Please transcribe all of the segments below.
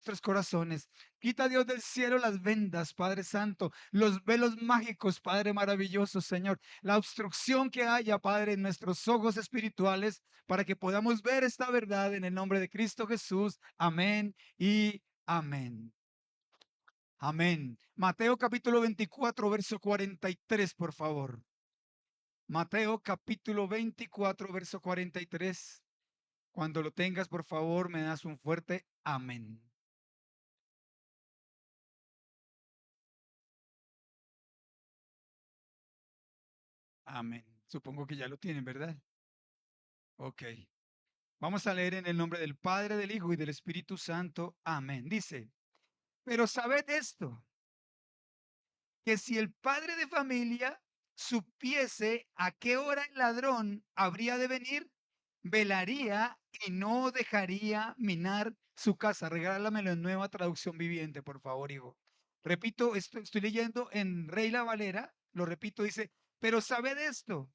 nuestros corazones. Quita, Dios del cielo, las vendas, Padre Santo, los velos mágicos, Padre maravilloso, Señor. La obstrucción que haya, Padre, en nuestros ojos espirituales, para que podamos ver esta verdad en el nombre de Cristo Jesús. Amén y amén. Amén. Mateo capítulo 24, verso 43, por favor. Mateo capítulo 24, verso 43. Cuando lo tengas, por favor, me das un fuerte amén. Amén. Supongo que ya lo tienen, ¿verdad? Ok. Vamos a leer en el nombre del Padre, del Hijo y del Espíritu Santo. Amén. Dice, pero sabed esto, que si el padre de familia supiese a qué hora el ladrón habría de venir, velaría y no dejaría minar su casa. Regálamelo en Nueva Traducción Viviente, por favor, hijo. Repito, estoy leyendo en Reina Valera, lo repito, dice, pero sabed esto,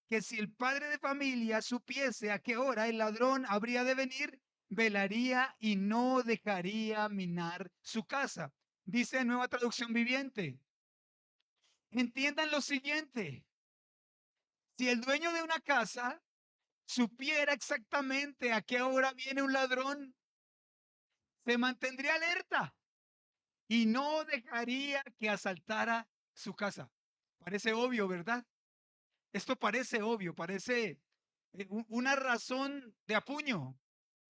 que si el padre de familia supiese a qué hora el ladrón habría de venir, velaría y no dejaría minar su casa. Dice en Nueva Traducción Viviente. Entiendan lo siguiente, si el dueño de una casa supiera exactamente a qué hora viene un ladrón, se mantendría alerta y no dejaría que asaltara su casa. Parece obvio, ¿verdad? Esto parece obvio, parece una razón de apuño,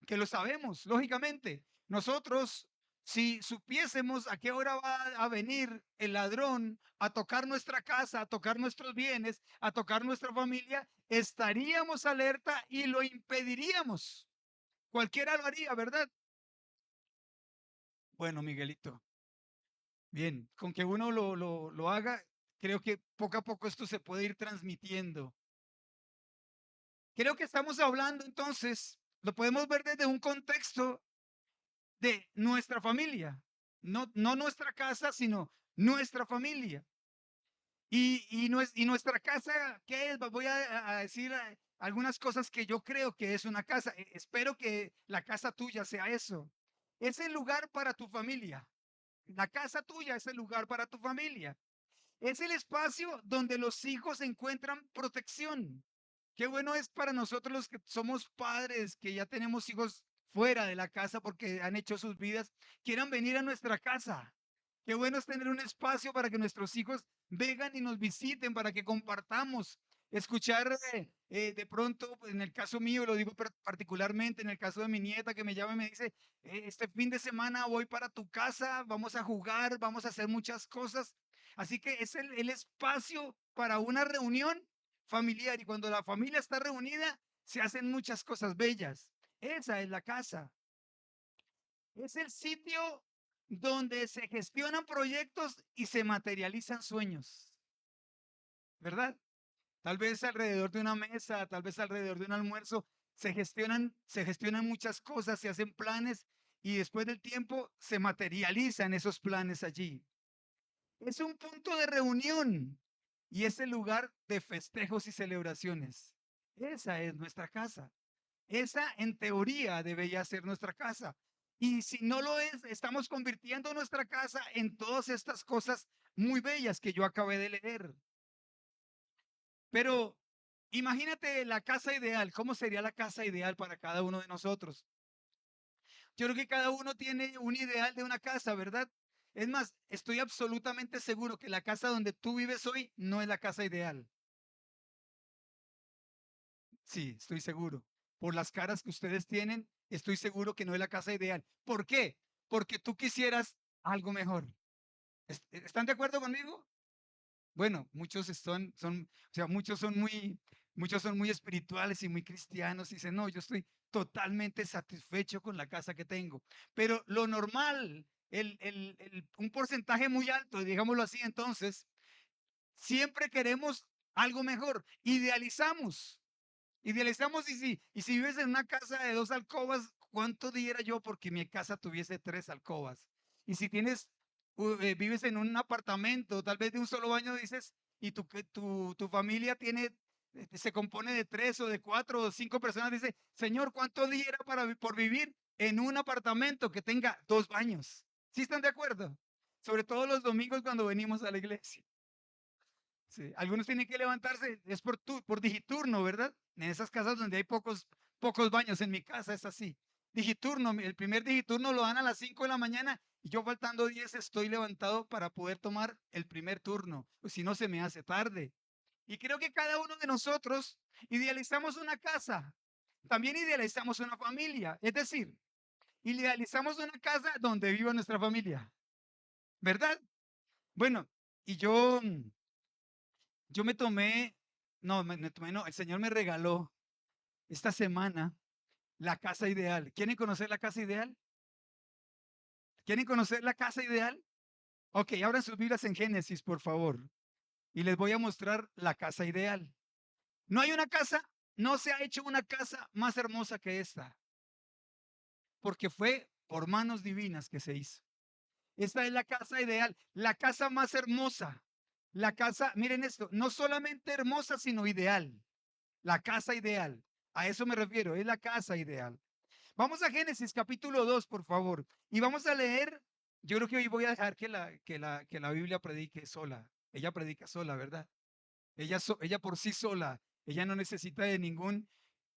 que lo sabemos, lógicamente. Nosotros, si supiésemos a qué hora va a venir el ladrón a tocar nuestra casa, a tocar nuestros bienes, a tocar nuestra familia, estaríamos alerta y lo impediríamos. Cualquiera lo haría, ¿verdad? Bueno, Miguelito, bien, con que uno lo haga, creo que poco a poco esto se puede ir transmitiendo. Creo que estamos hablando entonces, lo podemos ver desde un contexto de nuestra familia, no nuestra casa, sino nuestra familia. Y nuestra casa, ¿qué es? Voy a decir algunas cosas que yo creo que es una casa. Espero que la casa tuya sea eso. Es el lugar para tu familia. La casa tuya es el lugar para tu familia. Es el espacio donde los hijos encuentran protección. Qué bueno es para nosotros los que somos padres, que ya tenemos hijos fuera de la casa porque han hecho sus vidas, quieran venir a nuestra casa. Qué bueno es tener un espacio para que nuestros hijos vengan y nos visiten, para que compartamos, escuchar de pronto, pues, en el caso mío, lo digo particularmente, en el caso de mi nieta que me llama y me dice, este fin de semana voy para tu casa, vamos a jugar, vamos a hacer muchas cosas. Así que es el espacio para una reunión familiar y cuando la familia está reunida, se hacen muchas cosas bellas. Esa es la casa. Es el sitio donde se gestionan proyectos y se materializan sueños, ¿verdad? Tal vez alrededor de una mesa, tal vez alrededor de un almuerzo, se gestionan muchas cosas, se hacen planes y después del tiempo se materializan esos planes allí. Es un punto de reunión y es el lugar de festejos y celebraciones. Esa es nuestra casa. Esa en teoría debería ser nuestra casa. Y si no lo es, estamos convirtiendo nuestra casa en todas estas cosas muy bellas que yo acabé de leer. Pero imagínate la casa ideal. ¿Cómo sería la casa ideal para cada uno de nosotros? Yo creo que cada uno tiene un ideal de una casa, ¿verdad? Es más, estoy absolutamente seguro que la casa donde tú vives hoy no es la casa ideal. Sí, estoy seguro. Por las caras que ustedes tienen, estoy seguro que no es la casa ideal. ¿Por qué? Porque tú quisieras algo mejor. ¿Están de acuerdo conmigo? Bueno, o sea, muchos son muy espirituales y muy cristianos y dicen, no, yo estoy totalmente satisfecho con la casa que tengo. Pero lo normal, un porcentaje muy alto, digámoslo así, entonces, siempre queremos algo mejor. Idealizamos y si vives en una casa de dos alcobas, ¿cuánto diera yo porque mi casa tuviese tres alcobas? Y si vives en un apartamento, tal vez de un solo baño, dices, y tu familia se compone de tres o de cuatro o cinco personas, dice, Señor, ¿cuánto diera por vivir? en un apartamento que tenga 2 baños. ¿Sí están de acuerdo? Sobre todo los domingos cuando venimos a la iglesia. Sí, algunos tienen que levantarse, es por digiturno, ¿verdad? En esas casas donde hay pocos baños, en mi casa es así. Digiturno, el primer digiturno lo dan a las 5 de la mañana y yo faltando 10 estoy levantado para poder tomar el primer turno, pues si no se me hace tarde. Y creo que cada uno de nosotros idealizamos una casa, también idealizamos una familia, es decir, idealizamos una casa donde viva nuestra familia, ¿verdad? Bueno, y yo me tomé, no, me tomé, no, el Señor me regaló esta semana la casa ideal. ¿Quieren conocer la casa ideal? ¿Quieren conocer la casa ideal? Ok, abran sus Biblias en Génesis, por favor. Y les voy a mostrar la casa ideal. No hay una casa, no se ha hecho una casa más hermosa que esta, porque fue por manos divinas que se hizo. Esta es la casa ideal, la casa más hermosa. La casa, miren esto, no solamente hermosa, sino ideal. La casa ideal. A eso me refiero, es la casa ideal. Vamos a Génesis capítulo 2, por favor. Y vamos a leer, yo creo que hoy voy a dejar que la Biblia predique sola. Ella predica sola, ¿verdad? Ella por sí sola, ella no necesita de ningún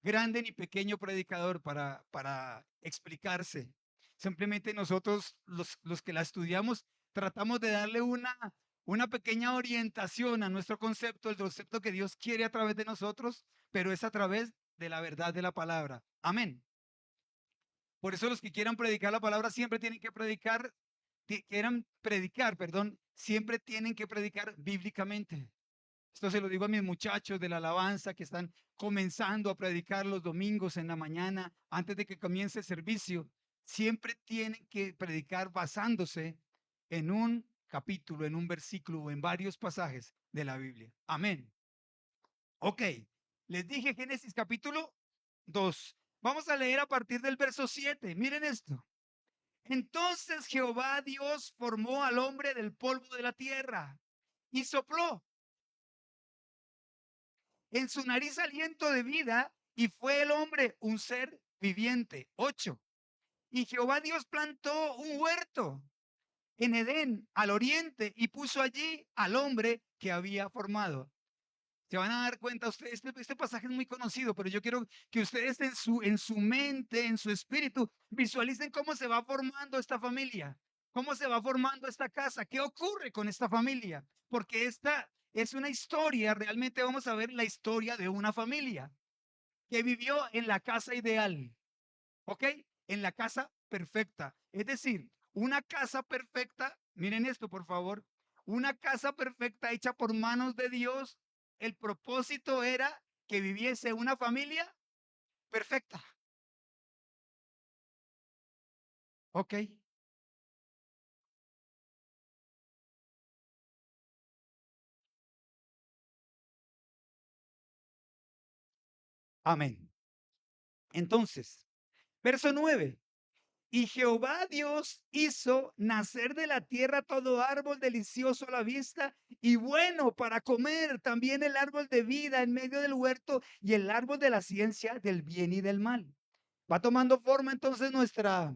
grande ni pequeño predicador para explicarse. Simplemente nosotros, los que la estudiamos, tratamos de darle una pequeña orientación a nuestro concepto, el concepto que Dios quiere a través de nosotros, pero es a través de la verdad de la palabra. Amén. Por eso los que quieran predicar la palabra siempre tienen que predicar, quieran predicar, perdón, siempre tienen que predicar bíblicamente. Esto se lo digo a mis muchachos de la alabanza que están comenzando a predicar los domingos en la mañana antes de que comience el servicio. Siempre tienen que predicar basándose en un capítulo, en un versículo o en varios pasajes de la Biblia. Amén. Ok, les dije Génesis capítulo 2. Vamos a leer a partir del verso 7. Miren esto. Entonces Jehová Dios formó al hombre del polvo de la tierra y sopló en su nariz aliento de vida y fue el hombre un ser viviente. 8. Y Jehová Dios plantó un huerto en Edén al oriente y puso allí al hombre que había formado. Se van a dar cuenta ustedes, este pasaje es muy conocido, pero yo quiero que ustedes en su mente, en su espíritu, visualicen cómo se va formando esta familia, cómo se va formando esta casa, qué ocurre con esta familia, porque esta es una historia, realmente vamos a ver la historia de una familia que vivió en la casa ideal, ¿ok? En la casa perfecta. Es decir, una casa perfecta, miren esto por favor, una casa perfecta hecha por manos de Dios. El propósito era que viviese una familia perfecta, ¿ok? Amén. Entonces, verso 9. Y Jehová Dios hizo nacer de la tierra todo árbol delicioso a la vista y bueno para comer, también el árbol de vida en medio del huerto y el árbol de la ciencia del bien y del mal. Va tomando forma entonces nuestra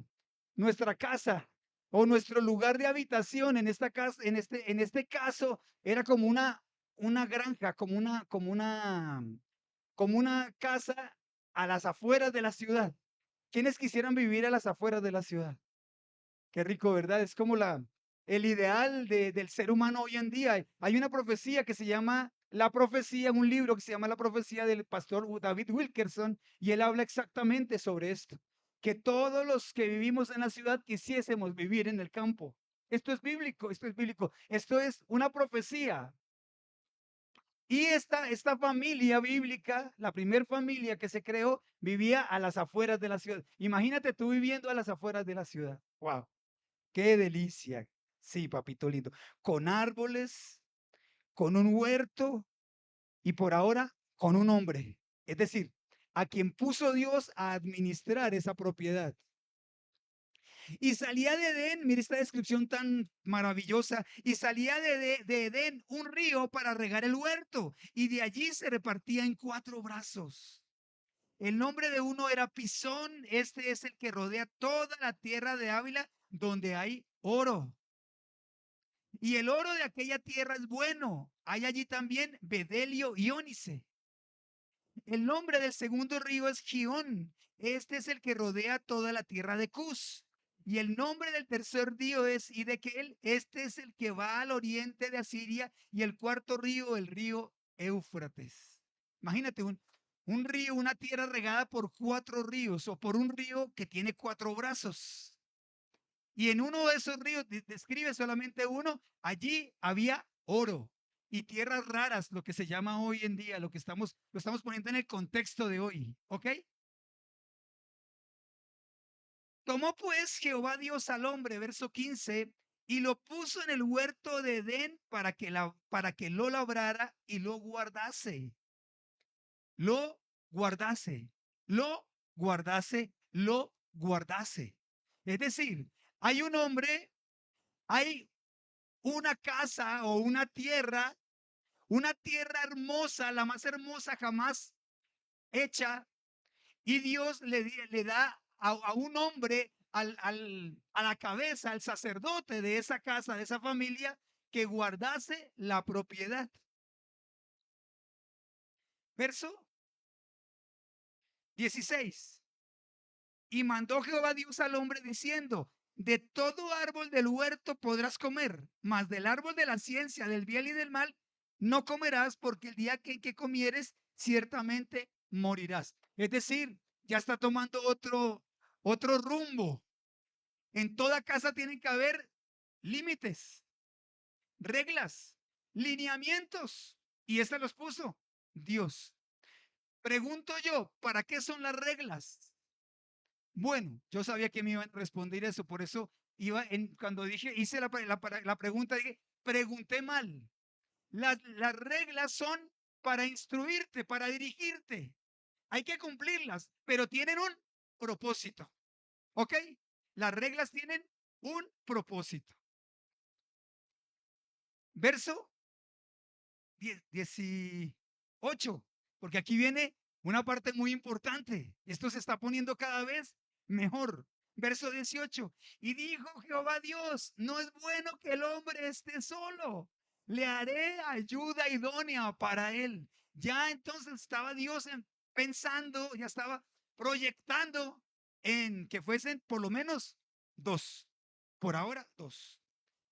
casa o nuestro lugar de habitación en esta casa, en este caso era como una granja, como una casa a las afueras de la ciudad. ¿Quiénes quisieran vivir a las afueras de la ciudad? Qué rico, ¿verdad? Es como el ideal del ser humano hoy en día. Hay una profecía que se llama La Profecía, un libro que se llama La Profecía del pastor David Wilkerson, y él habla exactamente sobre esto, que todos los que vivimos en la ciudad quisiésemos vivir en el campo. Esto es bíblico, esto es bíblico, esto es una profecía. Y esta familia bíblica, la primer familia que se creó, vivía a las afueras de la ciudad. Imagínate tú viviendo a las afueras de la ciudad. Wow. Qué delicia. Sí, papito lindo. Con árboles, con un huerto y por ahora con un hombre. Es decir, a quien puso Dios a administrar esa propiedad. Y salía de Edén, mire esta descripción tan maravillosa, y salía de Edén un río para regar el huerto, y de allí se repartía en 4 brazos. El nombre de uno era Pisón. Este es el que rodea toda la tierra de Ávila, donde hay oro. Y el oro de aquella tierra es bueno. Hay allí también bedelio y ónice. El nombre del segundo río es Gión. Este es el que rodea toda la tierra de Cus. Y el nombre del tercer río es Idekel. Este es el que va al oriente de Asiria. Y el cuarto río, el río Éufrates. Imagínate un río, una tierra regada por cuatro ríos o por un río que tiene cuatro brazos. Y en uno de esos ríos, describe solamente uno, allí había oro y tierras raras, lo que se llama hoy en día, lo estamos poniendo en el contexto de hoy, ¿ok? Tomó pues Jehová Dios al hombre, verso 15, y lo puso en el huerto de Edén para que lo labrara y lo guardase, lo guardase, lo guardase. Es decir, hay un hombre, hay una casa o una tierra hermosa, la más hermosa jamás hecha, y Dios le da a un hombre a la cabeza, al sacerdote de esa casa, de esa familia, que guardase la propiedad. Verso 16. Y mandó Jehová Dios al hombre diciendo, de todo árbol del huerto podrás comer, mas del árbol de la ciencia, del bien y del mal, no comerás, porque el día que comieres, ciertamente morirás. Es decir, ya está tomando otro rumbo. En toda casa tienen que haber límites, reglas, lineamientos. Y este los puso Dios. Pregunto yo, ¿para qué son las reglas? Bueno, yo sabía que me iban a responder eso, por eso cuando hice la pregunta, dije, pregunté mal. Las reglas son para instruirte, para dirigirte. Hay que cumplirlas, pero tienen un propósito. ¿Ok? Las reglas tienen un propósito. Verso 18, porque aquí viene una parte muy importante. Esto se está poniendo cada vez mejor. Verso 18. Y dijo Jehová Dios, no es bueno que el hombre esté solo. Le haré ayuda idónea para él. Ya entonces estaba Dios pensando, ya estaba proyectando en que fuesen por lo menos dos. Por ahora, dos.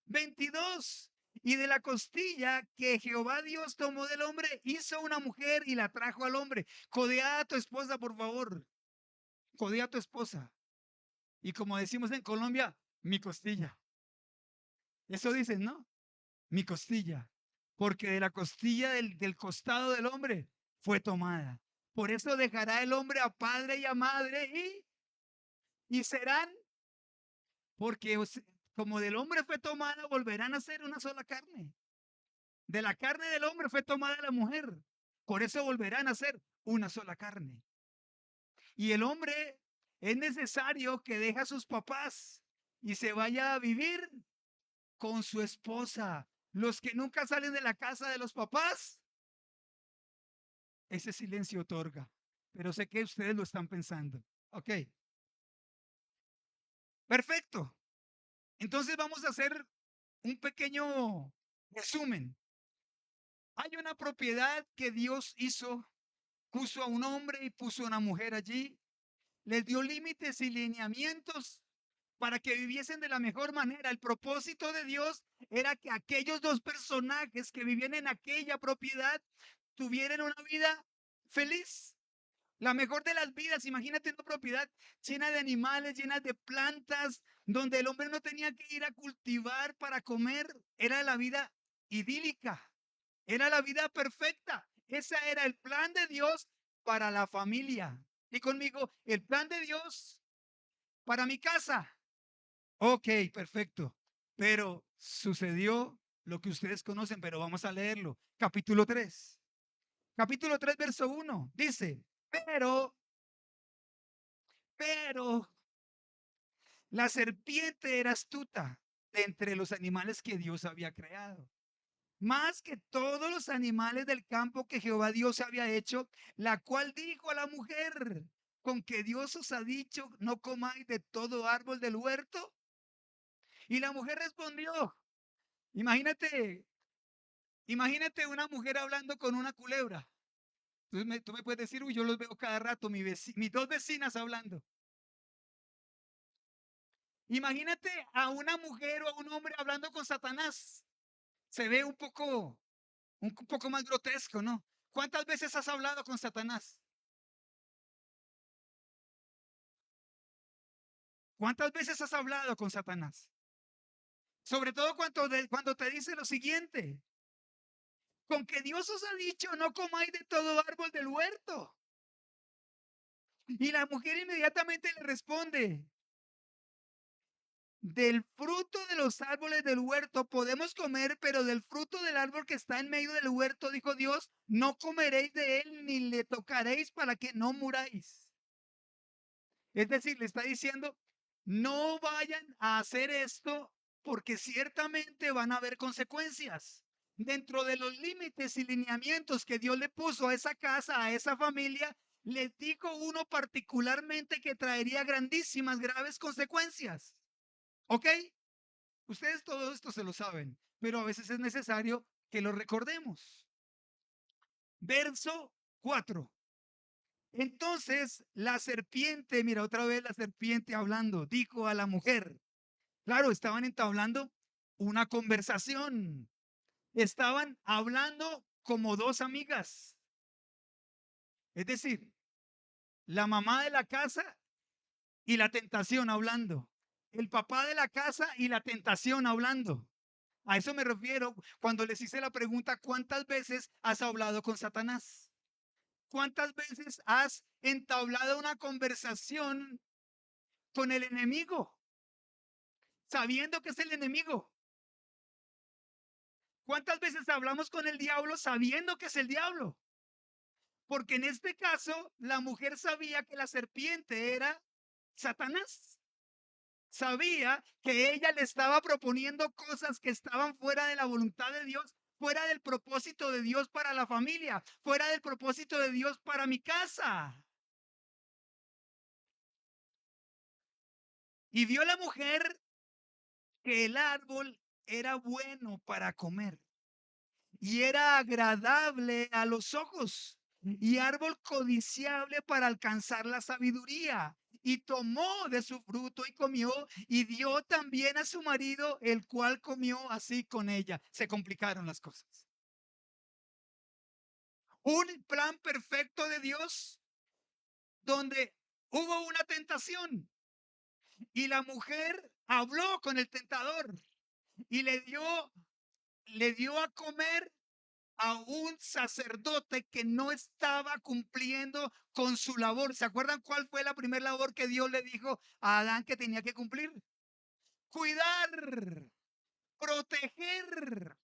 22. Y de la costilla que Jehová Dios tomó del hombre, hizo una mujer y la trajo al hombre. Codea a tu esposa, por favor. Codea a tu esposa. Y como decimos en Colombia, mi costilla. Eso dicen, ¿no? Mi costilla. Porque de la costilla del costado del hombre fue tomada. Por eso dejará el hombre a padre y a madre y serán, porque como del hombre fue tomada, volverán a ser una sola carne. De la carne del hombre fue tomada la mujer. Por eso volverán a ser una sola carne. Y el hombre es necesario que deje a sus papás y se vaya a vivir con su esposa. Los que nunca salen de la casa de los papás, ese silencio otorga. Pero sé que ustedes lo están pensando. Ok, perfecto. Entonces vamos a hacer un pequeño resumen. Hay una propiedad que Dios hizo, puso a un hombre y puso a una mujer allí, les dio límites y lineamientos para que viviesen de la mejor manera. El propósito de Dios era que aquellos dos personajes que vivían en aquella propiedad tuvieran una vida feliz. La mejor de las vidas. Imagínate una propiedad llena de animales, llena de plantas, donde el hombre no tenía que ir a cultivar para comer. Era la vida idílica. Era la vida perfecta. Ese era el plan de Dios para la familia. Y conmigo, el plan de Dios para mi casa. Ok, perfecto. Pero sucedió lo que ustedes conocen, pero vamos a leerlo. Capítulo 3. Capítulo 3, verso 1. Dice, pero la serpiente era astuta de entre los animales que Dios había creado. más que todos los animales del campo que Jehová Dios había hecho, la cual dijo a la mujer, con que Dios os ha dicho, no comáis de todo árbol del huerto. Y la mujer respondió, imagínate, imagínate una mujer hablando con una culebra. Tú me puedes decir, uy, yo los veo cada rato, mis dos vecinas hablando. Imagínate a una mujer o a un hombre hablando con Satanás. Se ve un poco más grotesco, ¿no? ¿Cuántas veces has hablado con Satanás? ¿Cuántas veces has hablado con Satanás? Sobre todo cuando te dice lo siguiente, con que Dios os ha dicho, no comáis de todo árbol del huerto. Y la mujer inmediatamente le responde, del fruto de los árboles del huerto podemos comer, pero del fruto del árbol que está en medio del huerto, dijo Dios, no comeréis de él ni le tocaréis para que no muráis. Es decir, le está diciendo, no vayan a hacer esto porque ciertamente van a haber consecuencias. Dentro de los límites y lineamientos que Dios le puso a esa casa, a esa familia, les dijo uno particularmente que traería grandísimas, graves consecuencias. ¿Ok? Ustedes todo esto se lo saben, pero a veces es necesario que lo recordemos. Verso 4. Entonces la serpiente, mira otra vez la serpiente hablando, dijo a la mujer, claro, estaban entablando una conversación, estaban hablando como dos amigas, es decir, la mamá de la casa y la tentación hablando, el papá de la casa y la tentación hablando. A eso me refiero cuando les hice la pregunta, ¿cuántas veces has hablado con Satanás? ¿Cuántas veces has entablado una conversación con el enemigo, sabiendo que es el enemigo? ¿Cuántas veces hablamos con el diablo sabiendo que es el diablo? Porque en este caso, la mujer sabía que la serpiente era Satanás. Sabía que ella le estaba proponiendo cosas que estaban fuera de la voluntad de Dios, fuera del propósito de Dios para la familia, fuera del propósito de Dios para mi casa. Y vio la mujer que el árbol era bueno para comer y era agradable a los ojos y árbol codiciable para alcanzar la sabiduría. Y tomó de su fruto y comió y dio también a su marido, el cual comió así con ella. Se complicaron las cosas. Un plan perfecto de Dios donde hubo una tentación y la mujer habló con el tentador y le dio a comer a un sacerdote que no estaba cumpliendo con su labor. ¿Se acuerdan cuál fue la primera labor que Dios le dijo a Adán que tenía que cumplir? Cuidar, proteger.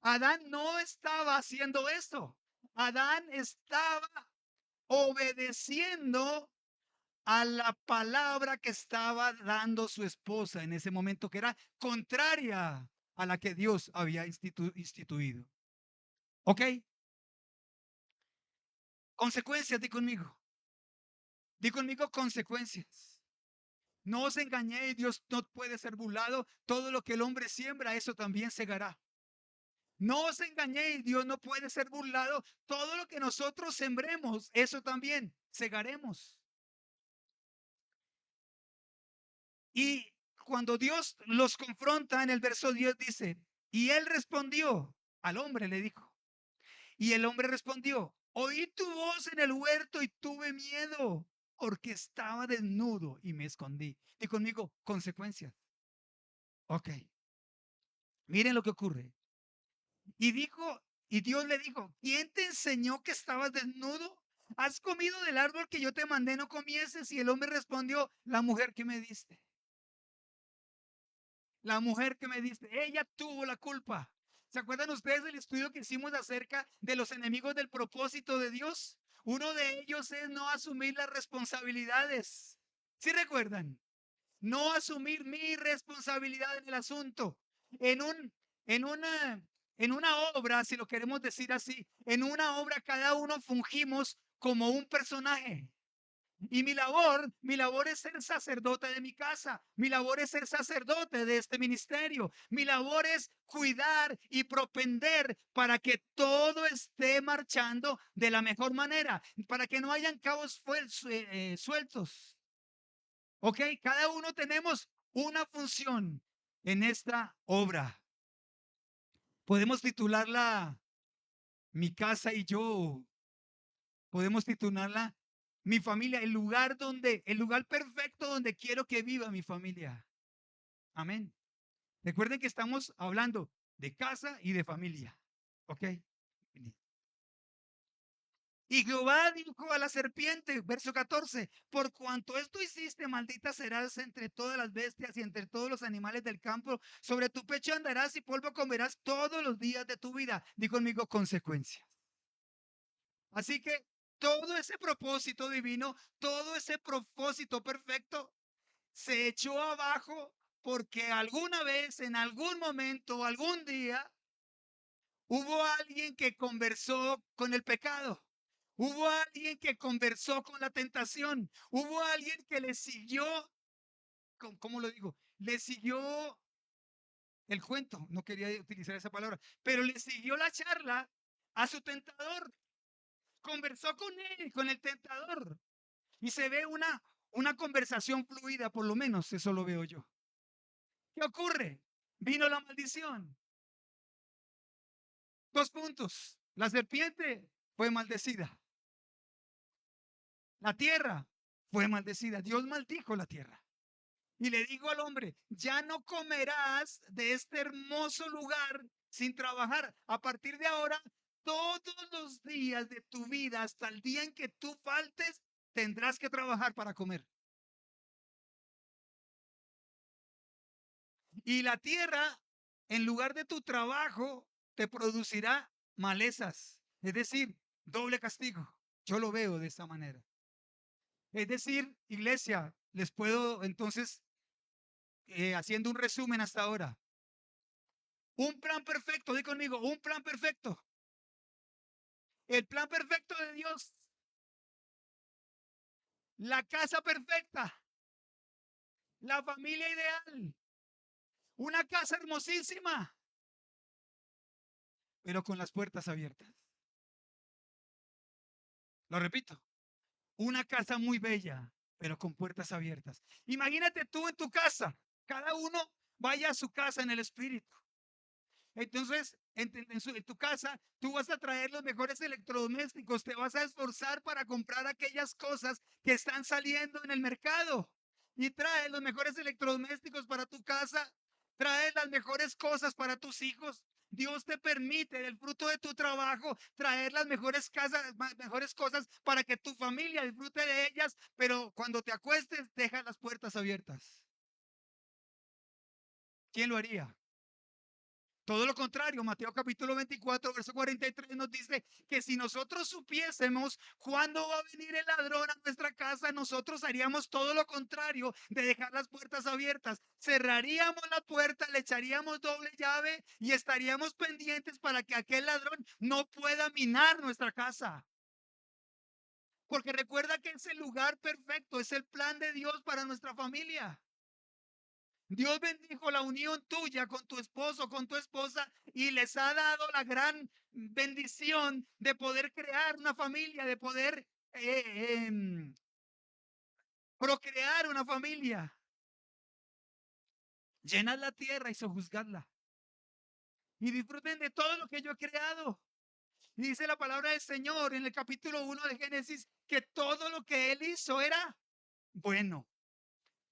Adán no estaba haciendo eso. Adán estaba obedeciendo a la palabra que estaba dando su esposa en ese momento, que era contraria a la que Dios había instituido. ¿Ok? Consecuencias, di conmigo consecuencias. No os engañéis, Dios no puede ser burlado. Todo lo que el hombre siembra, eso también segará. No os engañéis, Dios no puede ser burlado. Todo lo que nosotros sembremos, eso también segaremos. Y cuando Dios los confronta en el verso 10 dice, y él respondió, al hombre le dijo, y el hombre respondió, oí tu voz en el huerto y tuve miedo porque estaba desnudo y me escondí. Y conmigo, consecuencias. Ok, miren lo que ocurre. Y dijo, y Dios le dijo, ¿quién te enseñó que estabas desnudo? ¿Has comido del árbol que yo te mandé no comieses? Y el hombre respondió, la mujer que me diste. La mujer que me diste, ella tuvo la culpa. ¿Se acuerdan ustedes del estudio que hicimos acerca de los enemigos del propósito de Dios? Uno de ellos es no asumir las responsabilidades. ¿Sí recuerdan? No asumir mi responsabilidad en el asunto. En un, en una En una obra, si lo queremos decir así, en una obra cada uno fungimos como un personaje. Y mi labor es ser sacerdote de mi casa. Mi labor es ser sacerdote de este ministerio. Mi labor es cuidar y propender para que todo esté marchando de la mejor manera, para que no hayan cabos sueltos. ¿Ok? Cada uno tenemos una función en esta obra. Podemos titularla Mi casa y yo. Podemos titularla Mi familia, el lugar perfecto donde quiero que viva mi familia. Amén. Recuerden que estamos hablando de casa y de familia. ¿Ok? Y Jehová dijo a la serpiente, verso 14, por cuanto esto hiciste, maldita serás entre todas las bestias y entre todos los animales del campo. Sobre tu pecho andarás y polvo comerás todos los días de tu vida. Di conmigo consecuencias. Así que todo ese propósito divino, todo ese propósito perfecto se echó abajo porque alguna vez, en algún momento, algún día, hubo alguien que conversó con el pecado. Hubo alguien que conversó con la tentación. Hubo alguien que le siguió, ¿cómo lo digo? Le siguió el cuento. No quería utilizar esa palabra, pero le siguió la charla a su tentador. Conversó con él, con el tentador. Y se ve una conversación fluida, por lo menos eso lo veo yo. ¿Qué ocurre? Vino la maldición. Dos puntos. La serpiente fue maldecida. La tierra fue maldecida. Dios maldijo la tierra. Y le digo al hombre, ya no comerás de este hermoso lugar sin trabajar. A partir de ahora, todos los días de tu vida, hasta el día en que tú faltes, tendrás que trabajar para comer. Y la tierra, en lugar de tu trabajo, te producirá malezas. Es decir, doble castigo. Yo lo veo de esta manera. Es decir, iglesia, les puedo entonces, haciendo un resumen hasta ahora, un plan perfecto, di conmigo, un plan perfecto. El plan perfecto de Dios, la casa perfecta, la familia ideal, una casa hermosísima, pero con las puertas abiertas. Lo repito, una casa muy bella, pero con puertas abiertas. Imagínate tú en tu casa, cada uno vaya a su casa en el espíritu. Entonces, en tu casa, tú vas a traer los mejores electrodomésticos, te vas a esforzar para comprar aquellas cosas que están saliendo en el mercado y trae los mejores electrodomésticos para tu casa, trae las mejores cosas para tus hijos. Dios te permite, del fruto de tu trabajo, traer las mejores casas, mejores cosas para que tu familia disfrute de ellas, pero cuando te acuestes, deja las puertas abiertas. ¿Quién lo haría? Todo lo contrario, Mateo capítulo 24, verso 43 nos dice que si nosotros supiésemos cuándo va a venir el ladrón a nuestra casa, nosotros haríamos todo lo contrario de dejar las puertas abiertas. Cerraríamos la puerta, le echaríamos doble llave y estaríamos pendientes para que aquel ladrón no pueda minar nuestra casa. Porque recuerda que ese lugar perfecto es el plan de Dios para nuestra familia. Dios bendijo la unión tuya con tu esposo, con tu esposa, y les ha dado la gran bendición de poder crear una familia, de poder procrear una familia. Llenad la tierra y sojuzgadla. Y disfruten de todo lo que yo he creado. Y dice la palabra del Señor en el capítulo 1 de Génesis que todo lo que Él hizo era bueno.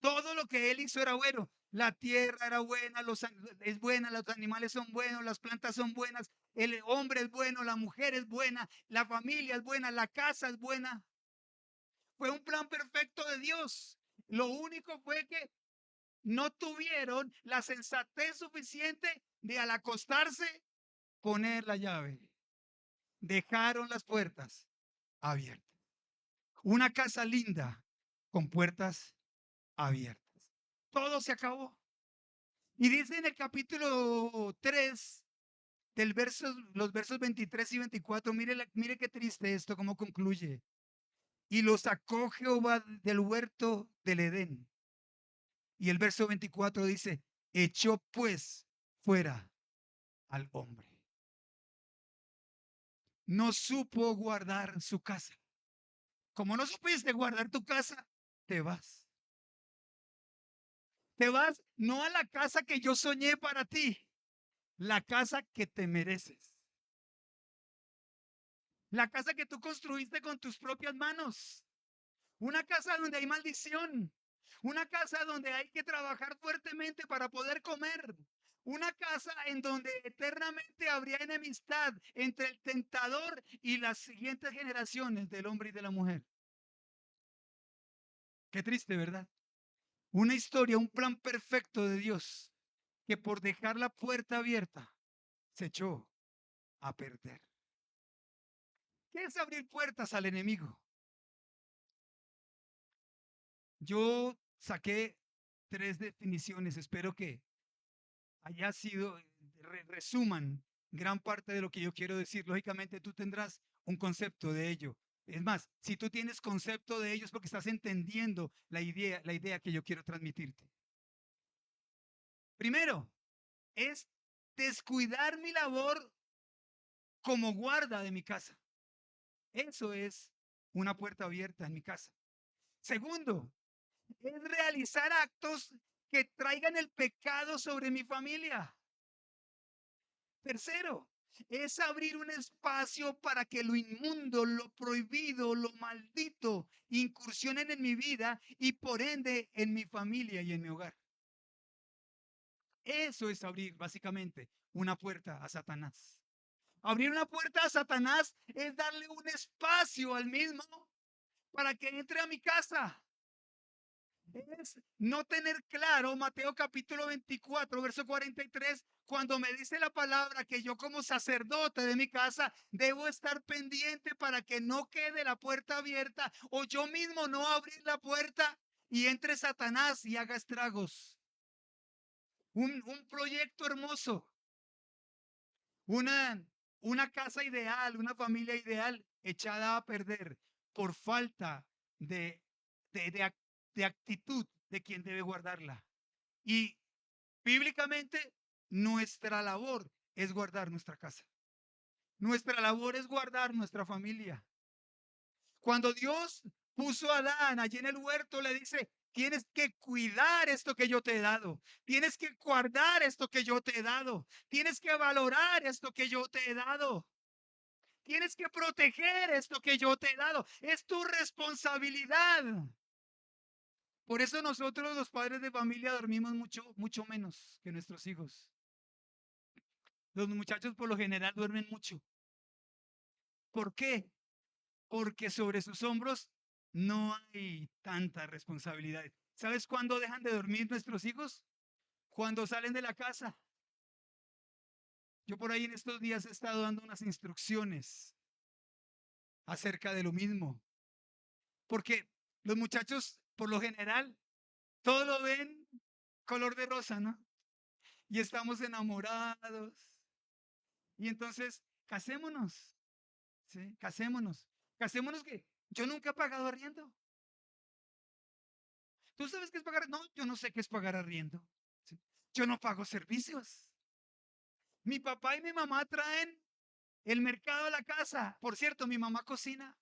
Todo lo que él hizo era bueno. La tierra era buena, es buena, los animales son buenos, las plantas son buenas, el hombre es bueno, la mujer es buena, la familia es buena, la casa es buena. Fue un plan perfecto de Dios. Lo único fue que no tuvieron la sensatez suficiente de al acostarse poner la llave. Dejaron las puertas abiertas. Una casa linda con puertas abiertas. Todo se acabó. Y dice en el capítulo 3 los versos 23 y 24, mire qué triste esto, cómo concluye. Y lo sacó Jehová del huerto del Edén. Y el verso 24 dice, echó pues fuera al hombre. No supo guardar su casa. Como no supiste guardar tu casa, te vas. Te vas no a la casa que yo soñé para ti, la casa que te mereces. La casa que tú construiste con tus propias manos. Una casa donde hay maldición. Una casa donde hay que trabajar fuertemente para poder comer. Una casa en donde eternamente habría enemistad entre el tentador y las siguientes generaciones del hombre y de la mujer. Qué triste, ¿verdad? Una historia, un plan perfecto de Dios que por dejar la puerta abierta se echó a perder. ¿Qué es abrir puertas al enemigo? Yo saqué tres definiciones, espero que haya sido, resuman gran parte de lo que yo quiero decir. Lógicamente tú tendrás un concepto de ello. Es más, si tú tienes concepto de ello es porque estás entendiendo la idea que yo quiero transmitirte. Primero, es descuidar mi labor como guarda de mi casa. Eso es una puerta abierta en mi casa. Segundo, es realizar actos que traigan el pecado sobre mi familia. Tercero, es abrir un espacio para que lo inmundo, lo prohibido, lo maldito incursionen en mi vida y por ende en mi familia y en mi hogar. Eso es abrir básicamente una puerta a Satanás. Abrir una puerta a Satanás es darle un espacio al mismo para que entre a mi casa. Es no tener claro Mateo capítulo 24, verso 43, cuando me dice la palabra que yo como sacerdote de mi casa debo estar pendiente para que no quede la puerta abierta o yo mismo no abrir la puerta y entre Satanás y haga estragos. Un proyecto hermoso, una, una casa ideal, una familia ideal echada a perder por falta de, de de actitud de quien debe guardarla. Y bíblicamente, nuestra labor es guardar nuestra casa. Nuestra labor es guardar nuestra familia. Cuando Dios puso a Adán allí en el huerto, le dice, tienes que cuidar esto que yo te he dado. Tienes que guardar esto que yo te he dado. Tienes que valorar esto que yo te he dado. Tienes que proteger esto que yo te he dado. Es tu responsabilidad. Por eso nosotros los padres de familia dormimos mucho menos que nuestros hijos. Los muchachos por lo general duermen mucho. ¿Por qué? Porque sobre sus hombros no hay tanta responsabilidad. ¿Sabes cuándo dejan de dormir nuestros hijos? Cuando salen de la casa. Yo por ahí en estos días he estado dando unas instrucciones acerca de lo mismo. Porque los muchachos por lo general todo lo ven color de rosa, ¿no? Y estamos enamorados. Y entonces, casémonos. ¿Sí? Casémonos. Casémonos que yo nunca he pagado arriendo. ¿Tú sabes qué es pagar? No, yo no sé qué es pagar arriendo. ¿Sí? Yo no pago servicios. Mi papá y mi mamá traen el mercado a la casa. Por cierto, mi mamá cocina.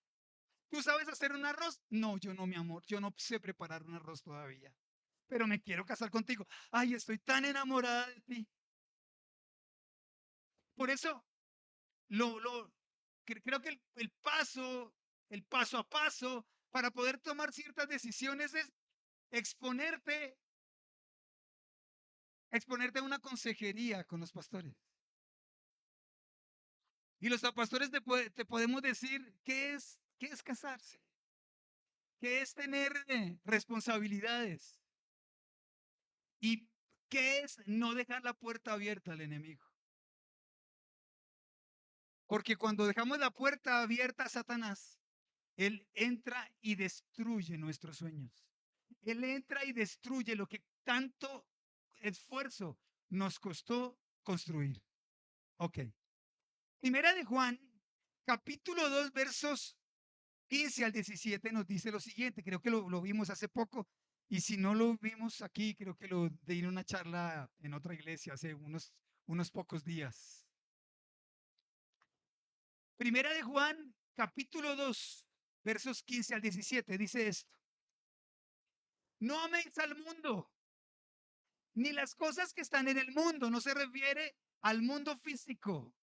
¿Tú sabes hacer un arroz? No, yo no, mi amor. Yo no sé preparar un arroz todavía. Pero me quiero casar contigo. Ay, estoy tan enamorada de ti. Por eso, creo que el paso a paso para poder tomar ciertas decisiones es exponerte, exponerte a una consejería con los pastores. Y los pastores te podemos decir qué es casarse, qué es tener responsabilidades y qué es no dejar la puerta abierta al enemigo. Porque cuando dejamos la puerta abierta a Satanás, él entra y destruye nuestros sueños. Él entra y destruye lo que tanto esfuerzo nos costó construir. Ok. Primera de Juan, capítulo 2, versos 15 al 17 nos dice lo siguiente. Creo que lo vimos hace poco. Y si no lo vimos aquí, creo que lo di en una charla en otra iglesia hace unos pocos días. Primera de Juan, capítulo 2, versos 15 al 17, dice esto. No améis al mundo, ni las cosas que están en el mundo. No se refiere al mundo físico.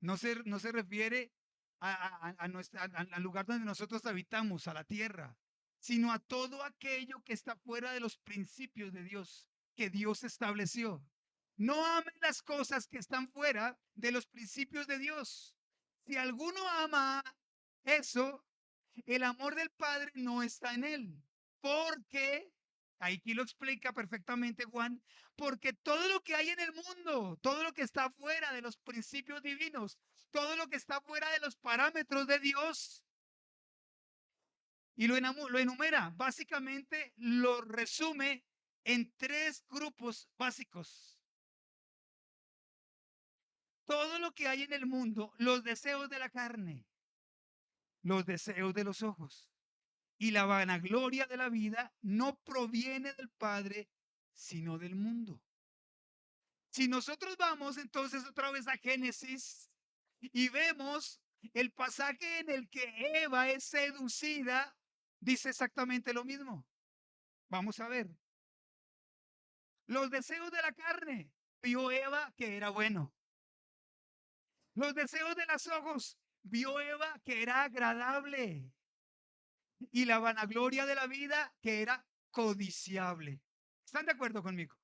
No se refiere al lugar donde nosotros habitamos, a la tierra, sino a todo aquello que está fuera de los principios de Dios, que Dios estableció. No amen las cosas que están fuera de los principios de Dios. Si alguno ama eso, el amor del Padre no está en él. Porque, aquí lo explica perfectamente Juan, porque todo lo que hay en el mundo, todo lo que está fuera de los principios divinos, todo lo que está fuera de los parámetros de Dios, y lo enumera, básicamente lo resume en tres grupos básicos. Todo lo que hay en el mundo, los deseos de la carne, los deseos de los ojos y la vanagloria de la vida no proviene del Padre, sino del mundo. Si nosotros vamos entonces otra vez a Génesis y vemos el pasaje en el que Eva es seducida, dice exactamente lo mismo. Vamos a ver. Los deseos de la carne, vio Eva que era bueno. Los deseos de los ojos, vio Eva que era agradable. Y la vanagloria de la vida que era codiciable. ¿Están de acuerdo conmigo?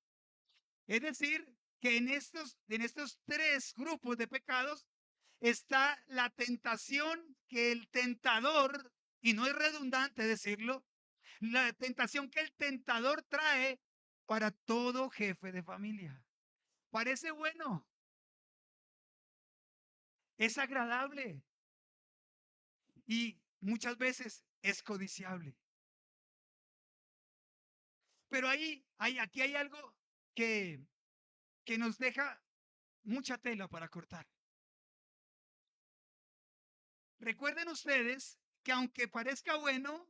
Es decir, que en estos tres grupos de pecados está la tentación que el tentador, y no es redundante decirlo, la tentación que el tentador trae para todo jefe de familia. Parece bueno, es agradable y muchas veces es codiciable. Pero aquí hay algo que, que nos deja mucha tela para cortar. Recuerden ustedes que aunque parezca bueno,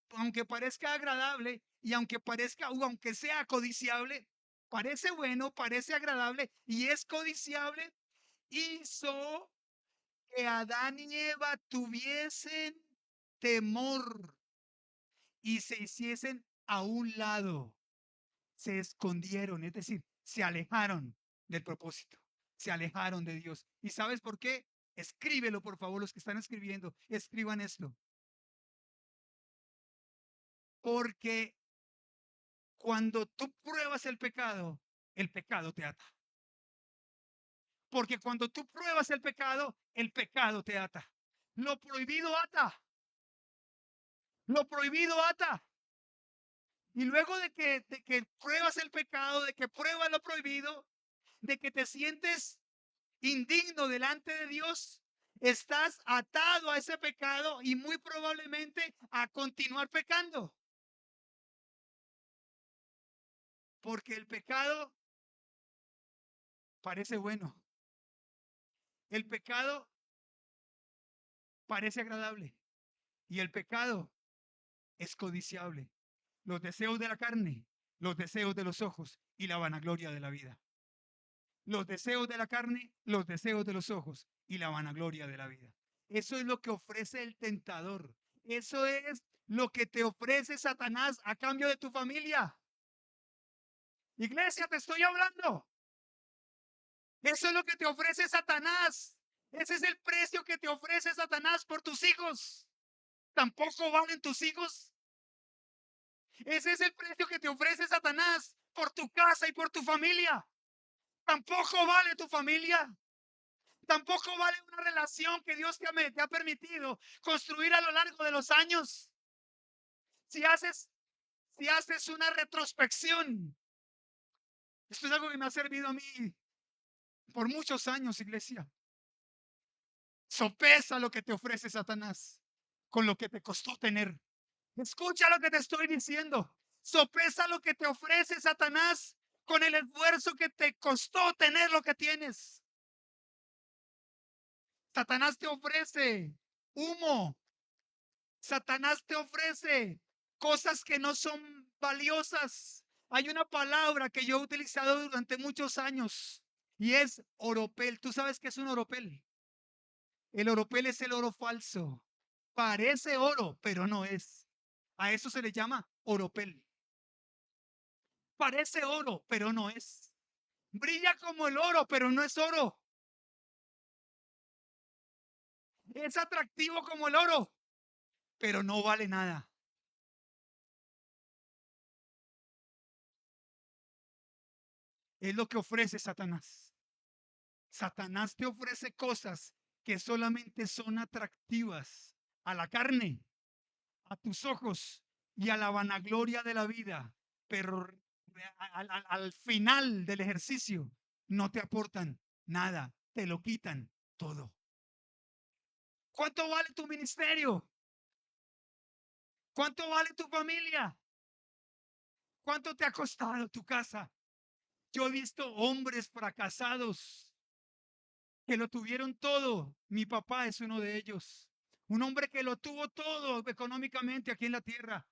aunque parezca agradable y aunque parezca o aunque sea codiciable, parece bueno, parece agradable y es codiciable, hizo que Adán y Eva tuviesen temor y se hiciesen a un lado, se escondieron, es decir, se alejaron del propósito, se alejaron de Dios. ¿Y sabes por qué? Escríbelo, por favor, los que están escribiendo, escriban esto. Porque cuando tú pruebas el pecado te ata. Porque cuando tú pruebas el pecado te ata. Lo prohibido ata. Lo prohibido ata. Y luego de que pruebas el pecado, de que pruebas lo prohibido, de que te sientes indigno delante de Dios, estás atado a ese pecado y muy probablemente a continuar pecando. Porque el pecado parece bueno. El pecado parece agradable y el pecado es codiciable. Los deseos de la carne, los deseos de los ojos y la vanagloria de la vida. Los deseos de la carne, los deseos de los ojos y la vanagloria de la vida. Eso es lo que ofrece el tentador. Eso es lo que te ofrece Satanás a cambio de tu familia. Iglesia, te estoy hablando. Eso es lo que te ofrece Satanás. Ese es el precio que te ofrece Satanás por tus hijos. ¿Tampoco valen tus hijos? Ese es el precio que te ofrece Satanás por tu casa y por tu familia. Tampoco vale tu familia. Tampoco vale una relación que Dios te ha permitido construir a lo largo de los años. Si haces, si haces una retrospección, esto es algo que me ha servido a mí por muchos años, iglesia. Sopesa lo que te ofrece Satanás con lo que te costó tener. Escucha lo que te estoy diciendo. Sopesa lo que te ofrece Satanás con el esfuerzo que te costó tener lo que tienes. Satanás te ofrece humo. Satanás te ofrece cosas que no son valiosas. Hay una palabra que yo he utilizado durante muchos años y es oropel. ¿Tú sabes qué es un oropel? El oropel es el oro falso. Parece oro, pero no es. A eso se le llama oropel. Parece oro, pero no es. Brilla como el oro, pero no es oro. Es atractivo como el oro, pero no vale nada. Es lo que ofrece Satanás. Satanás te ofrece cosas que solamente son atractivas a la carne, a tus ojos y a la vanagloria de la vida, pero al final del ejercicio no te aportan nada, te lo quitan todo. ¿Cuánto vale tu ministerio? ¿Cuánto vale tu familia? ¿Cuánto te ha costado tu casa? Yo he visto hombres fracasados que lo tuvieron todo. Mi papá es uno de ellos. Un hombre que lo tuvo todo económicamente aquí en la tierra.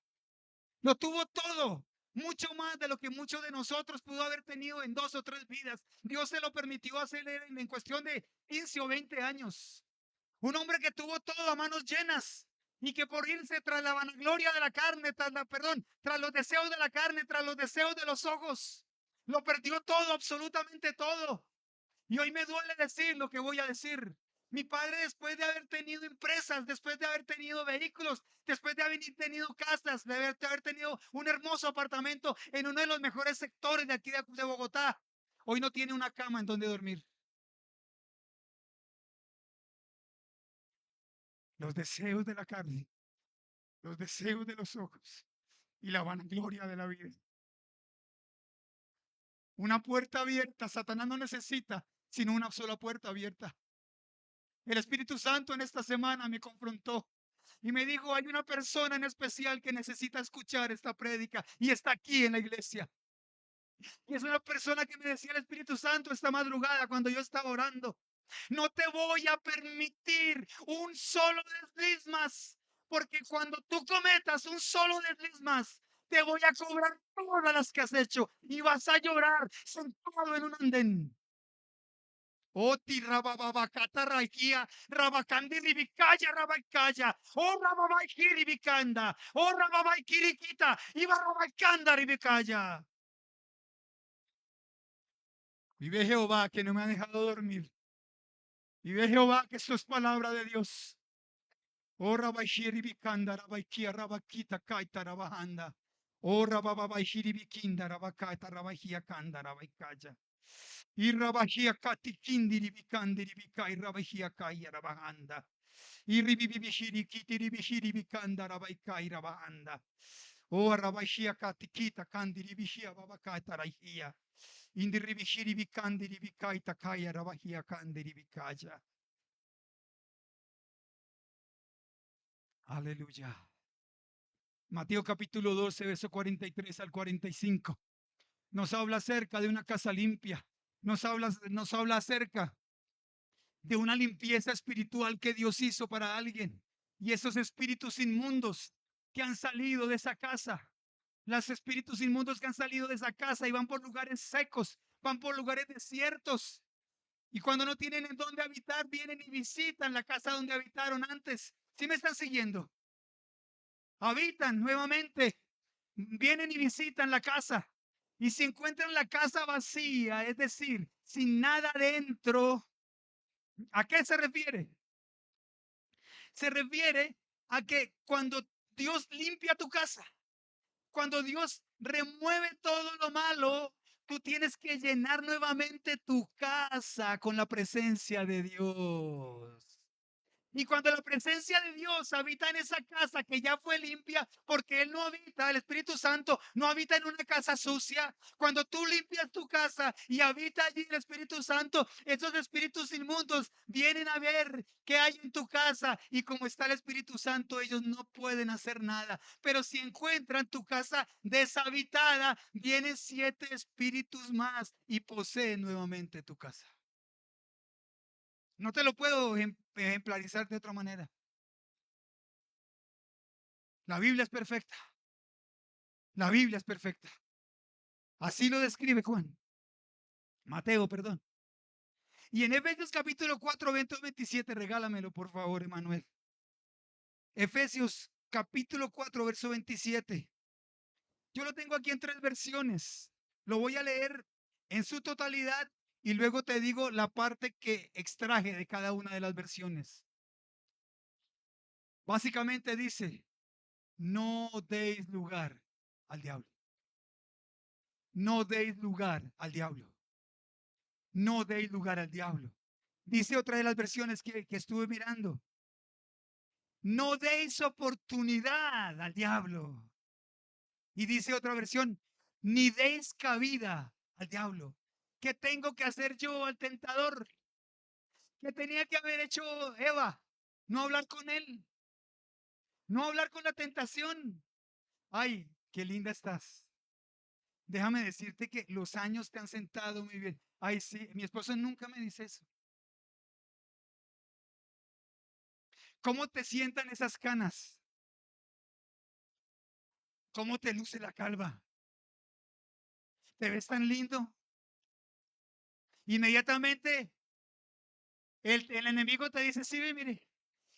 Lo tuvo todo. Mucho más de lo que muchos de nosotros pudo haber tenido en 2 o 3 vidas. Dios se lo permitió hacer en cuestión de 15 o 20 años. Un hombre que tuvo todo a manos llenas y que por irse tras la vanagloria de la carne, tras los deseos de la carne, tras los deseos de los ojos, lo perdió todo, absolutamente todo. Y hoy me duele decir lo que voy a decir. Mi padre, después de haber tenido empresas, después de haber tenido vehículos, después de haber tenido casas, de haber tenido un hermoso apartamento en uno de los mejores sectores de aquí de Bogotá, hoy no tiene una cama en donde dormir. Los deseos de la carne, los deseos de los ojos y la vanagloria de la vida. Una puerta abierta, Satanás no necesita sino una sola puerta abierta. El Espíritu Santo en esta semana me confrontó y me dijo, hay una persona en especial que necesita escuchar esta prédica y está aquí en la iglesia. Y es una persona que me decía el Espíritu Santo esta madrugada cuando yo estaba orando. No te voy a permitir un solo desliz más, porque cuando tú cometas un solo desliz más, te voy a cobrar todas las que has hecho y vas a llorar sentado en un andén. Oti rabababakata raikia, rabakandi ribikaya rabaikaya, o rababaikiri bikanda, o rababaikirikita, iba rabaikanda ribikaya. Vive Jehová que no me ha dejado dormir. Vive Jehová que esto es palabra de Dios. O rabaishiri bikanda, rabaikia, rabakita, kaita, rabahanda. O rababaishiri bikinda, rabakaita, rabahia kanda, rabaikaya. Irabahia katikindiri bikandiri bikai rabahia kaya rabahanda. Iribibishiri kitiri bishiri bikanda rabaikai rabahanda. O rabashia katikita kandiri bishia babakaita raihia. Indiri bishiri bikandiri bikaita kaya rabahia kandiri bikaya. Aleluya. Mateo capítulo 12, verso 43 al 45. Nos habla acerca de una casa limpia. Nos habla acerca de una limpieza espiritual que Dios hizo para alguien. Y esos espíritus inmundos que han salido de esa casa, los espíritus inmundos que han salido de esa casa y van por lugares secos, van por lugares desiertos. Y cuando no tienen en dónde habitar, vienen y visitan la casa donde habitaron antes. ¿Sí me están siguiendo? Habitan nuevamente, vienen y visitan la casa. Y si encuentran la casa vacía, es decir, sin nada dentro, ¿a qué se refiere? Se refiere a que cuando Dios limpia tu casa, cuando Dios remueve todo lo malo, tú tienes que llenar nuevamente tu casa con la presencia de Dios. Y cuando la presencia de Dios habita en esa casa que ya fue limpia, porque Él no habita, el Espíritu Santo no habita en una casa sucia. Cuando tú limpias tu casa y habita allí el Espíritu Santo, esos espíritus inmundos vienen a ver qué hay en tu casa. Y como está el Espíritu Santo, ellos no pueden hacer nada. Pero si encuentran tu casa deshabitada, vienen 7 espíritus más y poseen nuevamente tu casa. No te lo puedo ejemplarizar de otra manera. La Biblia es perfecta. La Biblia es perfecta. Así lo describe Juan. Mateo, perdón. Y en Efesios capítulo 4, 27, regálamelo por favor, Emanuel. Efesios capítulo 4, verso 27. Yo lo tengo aquí en tres versiones. Lo voy a leer en su totalidad y luego te digo la parte que extraje de cada una de las versiones. Básicamente dice, no deis lugar al diablo. No deis lugar al diablo. No deis lugar al diablo. Dice otra de las versiones que estuve mirando. No deis oportunidad al diablo. Y dice otra versión, ni deis cabida al diablo. ¿Qué tengo que hacer yo al tentador? ¿Qué tenía que haber hecho Eva? No hablar con él, no hablar con la tentación. Ay, qué linda estás. Déjame decirte que los años te han sentado muy bien. Ay, sí, mi esposo nunca me dice eso. ¿Cómo te sientan esas canas? ¿Cómo te luce la calva? ¿Te ves tan lindo? Inmediatamente el enemigo te dice, sí, ve, mire.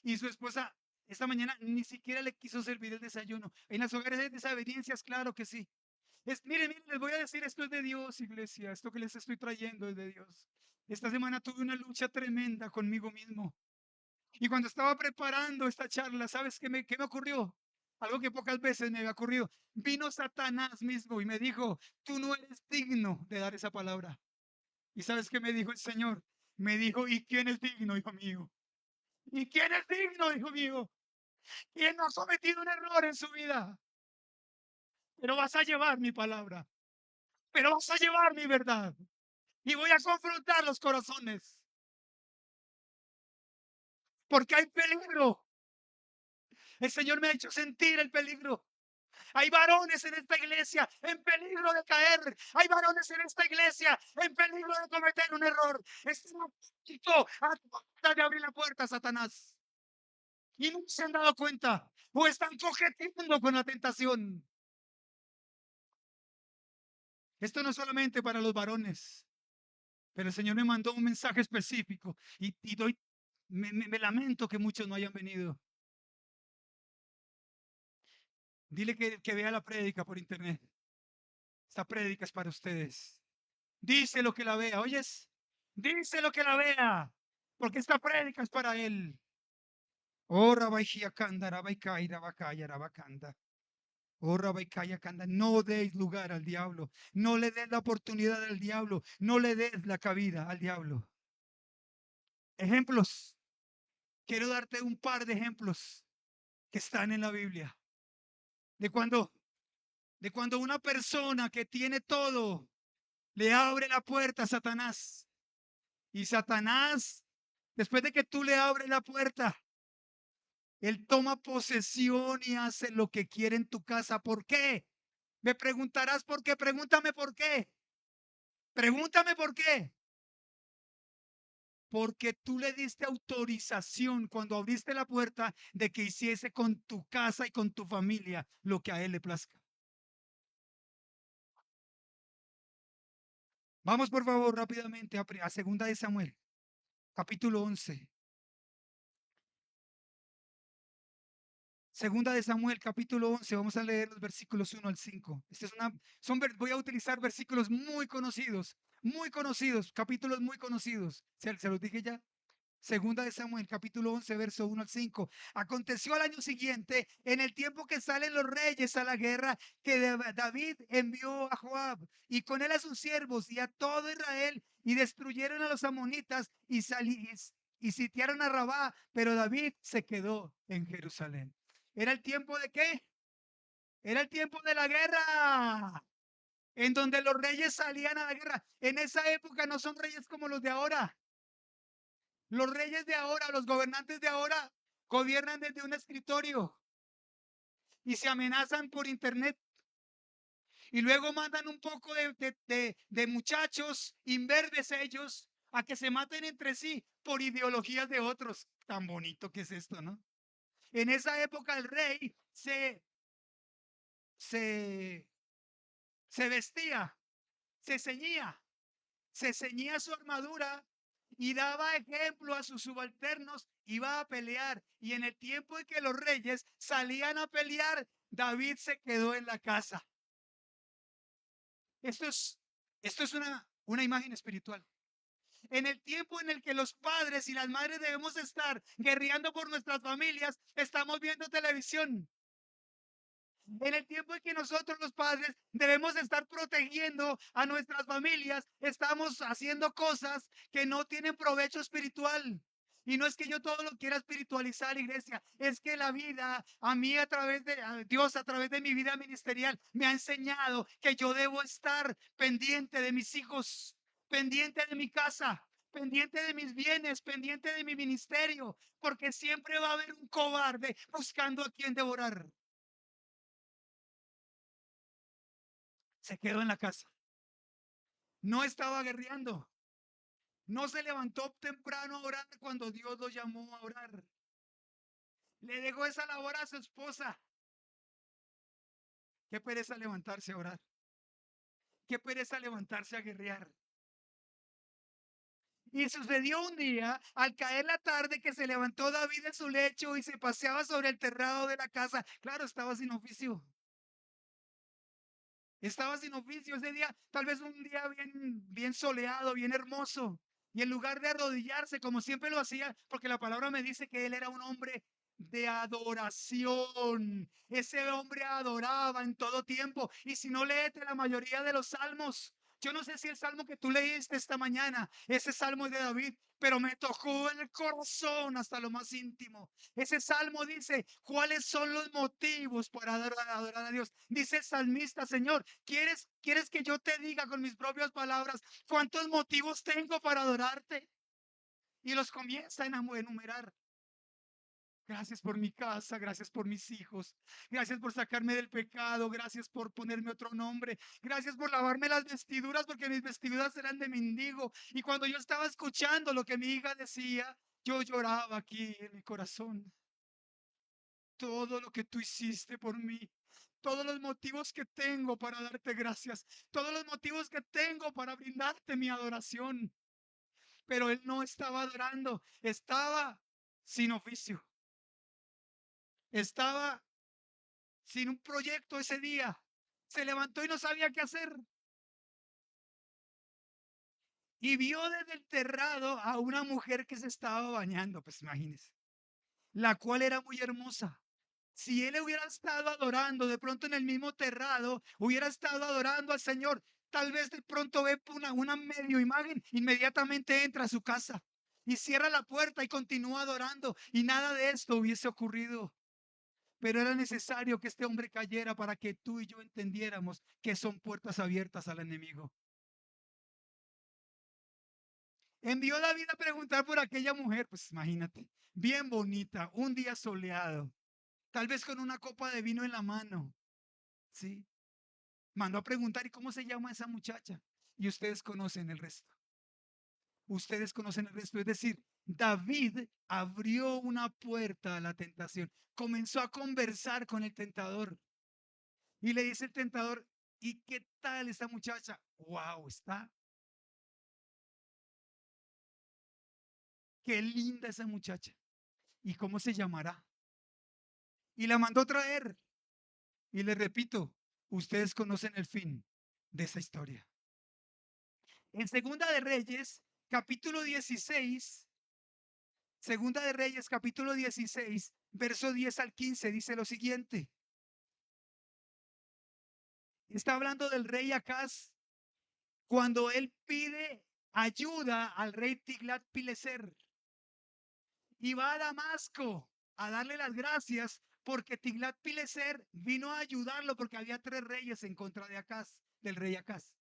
Y su esposa esta mañana ni siquiera le quiso servir el desayuno. En las hogares hay desavenencias, claro que sí. Miren, miren, les voy a decir, esto es de Dios, iglesia. Esto que les estoy trayendo es de Dios. Esta semana tuve una lucha tremenda conmigo mismo. Y cuando estaba preparando esta charla, ¿sabes qué me ocurrió? Algo que pocas veces me había ocurrido. Vino Satanás mismo y me dijo, tú no eres digno de dar esa palabra. ¿Y sabes qué me dijo el Señor? Me dijo, ¿y quién es digno, hijo mío? ¿Y quién es digno, hijo mío? ¿Quién no ha cometido un error en su vida? Pero vas a llevar mi palabra. Pero vas a llevar mi verdad. Y voy a confrontar los corazones. Porque hay peligro. El Señor me ha hecho sentir el peligro. Hay varones en esta iglesia en peligro de caer. Hay varones en esta iglesia en peligro de cometer un error. Están a punto de abrir la puerta a Satanás. Y no se han dado cuenta. O están coqueteando con la tentación. Esto no es solamente para los varones. Pero el Señor me mandó un mensaje específico. Me lamento que muchos no hayan venido. Dile que vea la prédica por internet. Esta prédica es para ustedes. Dice lo que la vea, ¿oyes? Dice lo que la vea, porque esta prédica es para él. Oh, Rabaijía Kanda, Rabaikaya, Rabakaya, Rabakanda. Oh, Rabaikaya Kanda, no deis lugar al diablo. No le des la oportunidad al diablo. No le des la cabida al diablo. Ejemplos. Quiero darte un par de ejemplos que están en la Biblia. De cuando, de cuando una persona que tiene todo le abre la puerta a Satanás. Y Satanás, después de que tú le abres la puerta, él toma posesión y hace lo que quiere en tu casa. ¿Por qué? Me preguntarás por qué. Pregúntame por qué. Pregúntame por qué. Porque tú le diste autorización cuando abriste la puerta de que hiciese con tu casa y con tu familia lo que a él le plazca. Vamos por favor rápidamente a segunda de Samuel, capítulo 11. Segunda de Samuel, capítulo 11, vamos a leer los versículos 1 al 5. Voy a utilizar versículos muy conocidos, capítulos muy conocidos. ¿Se los dije ya? Segunda de Samuel, capítulo 11, verso 1 al 5. Aconteció al año siguiente, en el tiempo que salen los reyes a la guerra, que David envió a Joab y con él a sus siervos y a todo Israel y destruyeron a los amonitas y sitiaron a Rabá, pero David se quedó en Jerusalén. ¿Era el tiempo de qué? Era el tiempo de la guerra, en donde los reyes salían a la guerra. En esa época no son reyes como los de ahora. Los reyes de ahora, los gobernantes de ahora, gobiernan desde un escritorio y se amenazan por internet. Y luego mandan un poco de muchachos, imberbes ellos, a que se maten entre sí por ideologías de otros. Tan bonito que es esto, ¿no? En esa época el rey se, se vestía, se ceñía, se ceñía su armadura y daba ejemplo a sus subalternos, iba a pelear. Y en el tiempo en que los reyes salían a pelear, David se quedó en la casa. Esto es, esto es una imagen espiritual. En el tiempo en el que los padres y las madres debemos estar guerreando por nuestras familias, estamos viendo televisión. En el tiempo en que nosotros los padres debemos estar protegiendo a nuestras familias, estamos haciendo cosas que no tienen provecho espiritual. Y no es que yo todo lo quiera espiritualizar, iglesia, es que la vida, a mí a través de Dios, a través de mi vida ministerial, me ha enseñado que yo debo estar pendiente de mis hijos, pendiente de mi casa, pendiente de mis bienes, pendiente de mi ministerio, porque siempre va a haber un cobarde buscando a quien devorar. Se quedó en la casa. No estaba guerreando. No se levantó temprano a orar cuando Dios lo llamó a orar. Le dejó esa labor a su esposa. Qué pereza levantarse a orar. Qué pereza levantarse a guerrear. Y sucedió un día, al caer la tarde, que se levantó David en su lecho y se paseaba sobre el terrado de la casa. Claro, estaba sin oficio. Estaba sin oficio ese día, tal vez un día bien soleado, bien hermoso. Y en lugar de arrodillarse, como siempre lo hacía, porque la palabra me dice que él era un hombre de adoración. Ese hombre adoraba en todo tiempo. Y si no leete la mayoría de los salmos, yo no sé si el salmo que tú leíste esta mañana, ese salmo es de David, pero me tocó en el corazón hasta lo más íntimo. Ese salmo dice, ¿cuáles son los motivos para adorar a Dios? Dice el salmista, Señor, ¿quieres que yo te diga con mis propias palabras cuántos motivos tengo para adorarte? Y los comienza a enumerar. Gracias por mi casa, gracias por mis hijos, gracias por sacarme del pecado, gracias por ponerme otro nombre, gracias por lavarme las vestiduras porque mis vestiduras eran de mendigo. Y cuando yo estaba escuchando lo que mi hija decía, yo lloraba aquí en mi corazón. Todo lo que tú hiciste por mí, todos los motivos que tengo para darte gracias, todos los motivos que tengo para brindarte mi adoración. Pero él no estaba adorando, estaba sin oficio, estaba sin un proyecto ese día. Se levantó y no sabía qué hacer. Y vio desde el terrado a una mujer que se estaba bañando, pues imagínese, la cual era muy hermosa. Si él hubiera estado adorando de pronto en el mismo terrado, hubiera estado adorando al Señor, tal vez de pronto ve una medio imagen, inmediatamente entra a su casa y cierra la puerta y continúa adorando, y nada de esto hubiese ocurrido. Pero era necesario que este hombre cayera para que tú y yo entendiéramos que son puertas abiertas al enemigo. Envió David a preguntar por aquella mujer, pues imagínate, bien bonita, un día soleado, tal vez con una copa de vino en la mano, ¿sí? Mandó a preguntar, ¿y cómo se llama esa muchacha? Y ustedes conocen el resto. Ustedes conocen el resto. Es decir, David abrió una puerta a la tentación. Comenzó a conversar con el tentador. Y le dice el tentador, ¿y qué tal esta muchacha? Wow, está. Qué linda esa muchacha. ¿Y cómo se llamará? Y la mandó traer. Y le repito, ustedes conocen el fin de esa historia. En Segunda de Reyes, capítulo 16, Segunda de Reyes, capítulo 16, verso 10 al 15, dice lo siguiente. Está hablando del rey Acaz cuando él pide ayuda al rey Tiglat-Pileser y va a Damasco a darle las gracias porque Tiglat-Pileser vino a ayudarlo porque había tres reyes en contra de Acaz, del rey Acaz.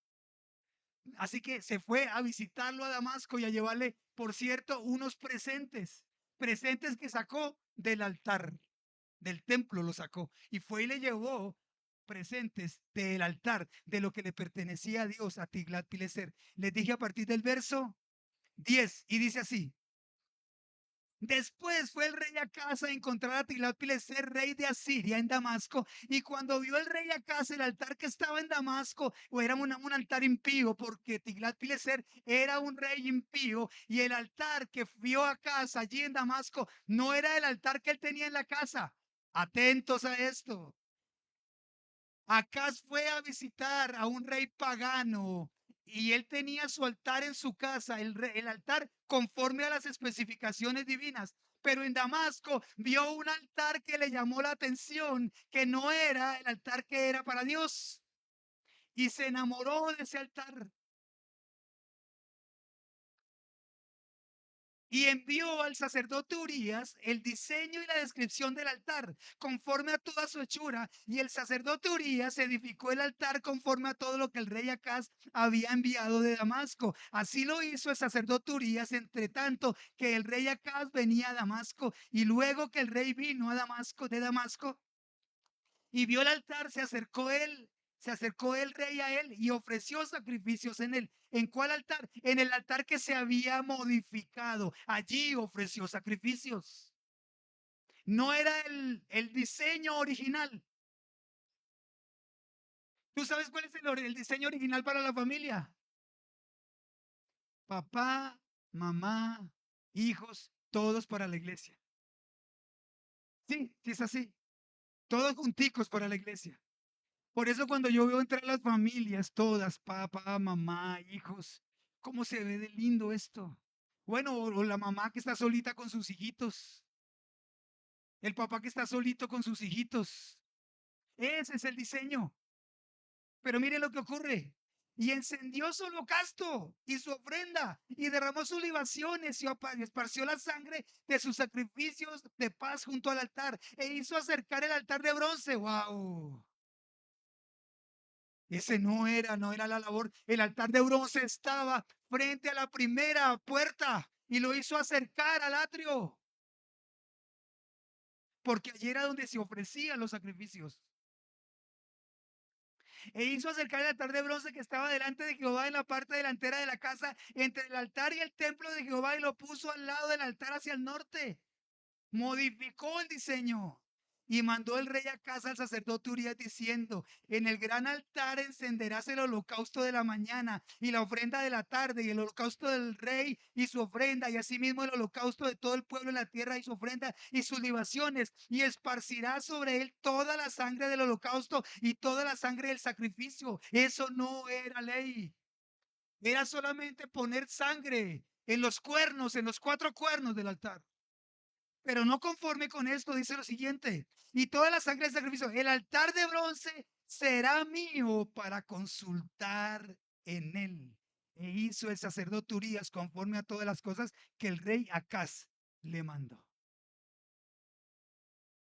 Así que se fue a visitarlo a Damasco y a llevarle, por cierto, unos presentes, presentes que sacó del altar, del templo lo sacó y fue y le llevó presentes del altar, de lo que le pertenecía a Dios, a Tiglat-Pileser. Les dije a partir del verso 10. Y dice así: después fue el rey Acaz a encontrar a Tiglat-Pileser, rey de Asiria, en Damasco. Y cuando vio el rey Acaz el altar que estaba en Damasco, o era un altar impío, porque Tiglat-Pileser era un rey impío, y el altar que vio Acaz allí en Damasco no era el altar que él tenía en la casa. Atentos a esto. Acaz fue a visitar a un rey pagano y él tenía su altar en su casa, el altar conforme a las especificaciones divinas. Pero en Damasco vio un altar que le llamó la atención, que no era el altar que era para Dios. Y se enamoró de ese altar. Y envió al sacerdote Urías el diseño y la descripción del altar, conforme a toda su hechura. Y el sacerdote Urías edificó el altar conforme a todo lo que el rey Acaz había enviado de Damasco. Así lo hizo el sacerdote Urías, entre tanto que el rey Acaz venía a Damasco. Y luego que el rey vino a Damasco, de Damasco, y vio el altar, se acercó el rey a él y ofreció sacrificios en él. ¿En cuál altar? En el altar que se había modificado. Allí ofreció sacrificios. No era el diseño original. ¿Tú sabes cuál es el diseño original para la familia? Papá, mamá, hijos, todos para la iglesia. Sí, sí es así. Todos junticos para la iglesia. Por eso cuando yo veo entrar las familias, todas, papá, mamá, hijos, ¿cómo se ve de lindo esto? Bueno, o la mamá que está solita con sus hijitos, el papá que está solito con sus hijitos. Ese es el diseño. Pero miren lo que ocurre. Y encendió su holocausto y su ofrenda y derramó sus libaciones y esparció la sangre de sus sacrificios de paz junto al altar e hizo acercar el altar de bronce. ¡Wow! Ese no era la labor. El altar de bronce estaba frente a la primera puerta y lo hizo acercar al atrio, porque allí era donde se ofrecían los sacrificios. E hizo acercar el altar de bronce que estaba delante de Jehová en la parte delantera de la casa, entre el altar y el templo de Jehová, y lo puso al lado del altar hacia el norte. Modificó el diseño y mandó el rey a casa al sacerdote Urías diciendo: en el gran altar encenderás el holocausto de la mañana y la ofrenda de la tarde y el holocausto del rey y su ofrenda y asimismo el holocausto de todo el pueblo en la tierra y su ofrenda y sus libaciones, y esparcirás sobre él toda la sangre del holocausto y toda la sangre del sacrificio. Eso no era ley, era solamente poner sangre en los cuernos, en los cuatro cuernos del altar. Pero no conforme con esto, dice lo siguiente: y toda la sangre del sacrificio, el altar de bronce será mío para consultar en él. E hizo el sacerdote Urías conforme a todas las cosas que el rey Acaz le mandó.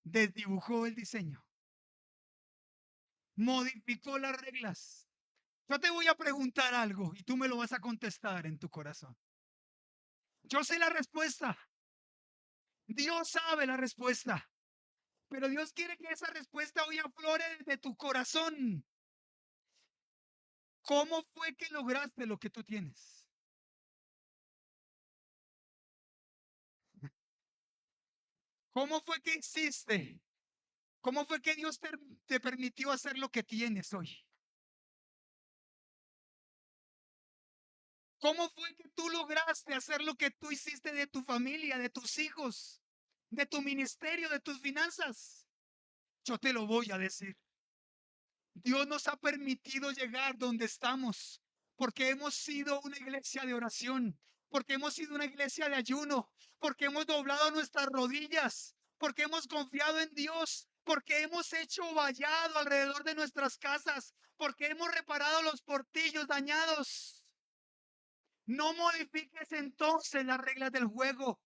Desdibujó el diseño, modificó las reglas. Yo te voy a preguntar algo y tú me lo vas a contestar en tu corazón. Yo sé la respuesta. Dios sabe la respuesta. Pero Dios quiere que esa respuesta hoy aflore desde tu corazón. ¿Cómo fue que lograste lo que tú tienes? ¿Cómo fue que hiciste? ¿Cómo fue que Dios te permitió hacer lo que tienes hoy? ¿Cómo fue que tú lograste hacer lo que tú hiciste de tu familia, de tus hijos, de tu ministerio, de tus finanzas? Yo te lo voy a decir. Dios nos ha permitido llegar donde estamos porque hemos sido una iglesia de oración, porque hemos sido una iglesia de ayuno, porque hemos doblado nuestras rodillas, porque hemos confiado en Dios, porque hemos hecho vallado alrededor de nuestras casas, porque hemos reparado los portillos dañados. No modifiques entonces las reglas del juego.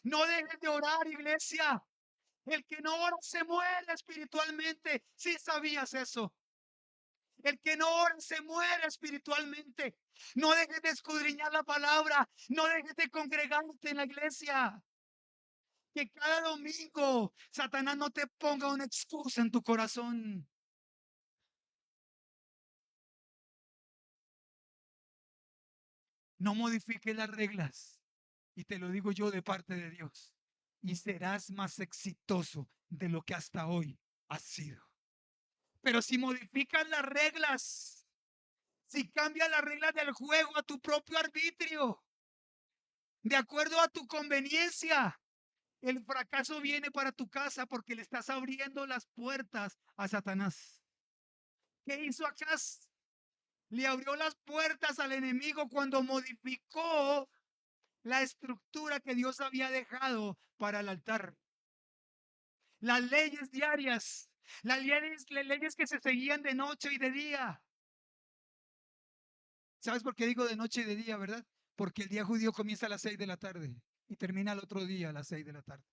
No dejes de orar, iglesia. El que no ora se muere espiritualmente. Si sabías eso. El que no ora se muere espiritualmente. No dejes de escudriñar la palabra. No dejes de congregarte en la iglesia. Que cada domingo Satanás no te ponga una excusa en tu corazón. No modifiques las reglas. Y te lo digo yo de parte de Dios. Y serás más exitoso de lo que hasta hoy has sido. Pero si modificas las reglas, si cambias las reglas del juego a tu propio arbitrio, de acuerdo a tu conveniencia, el fracaso viene para tu casa porque le estás abriendo las puertas a Satanás. ¿Qué hizo Acaz? Le abrió las puertas al enemigo cuando modificó la estructura que Dios había dejado para el altar. Las leyes diarias, las leyes que se seguían de noche y de día. ¿Sabes por qué digo de noche y de día, verdad? Porque el día judío comienza a las 6 de la tarde y termina el otro día a las 6 de la tarde.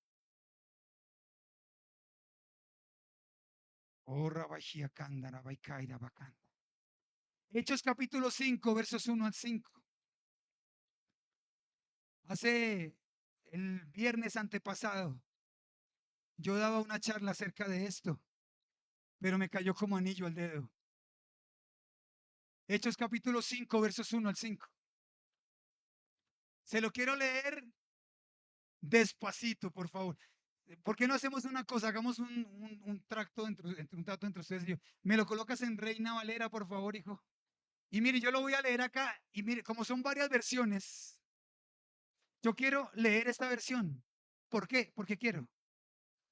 Oh, Rabashia Kandara, Baikaira, Bakanda. Hechos capítulo 5, versos 1 al 5. Hace el viernes antepasado, yo daba una charla acerca de esto, pero me cayó como anillo al dedo. Hechos capítulo 5, versos 1 al 5. Se lo quiero leer despacito, por favor. ¿Por qué no hacemos una cosa? Hagamos un tracto entre un trato entre ustedes y yo. ¿Me lo colocas en Reina Valera, por favor, hijo? Y mire, yo lo voy a leer acá. Y mire, como son varias versiones, yo quiero leer esta versión. ¿Por qué? Porque quiero.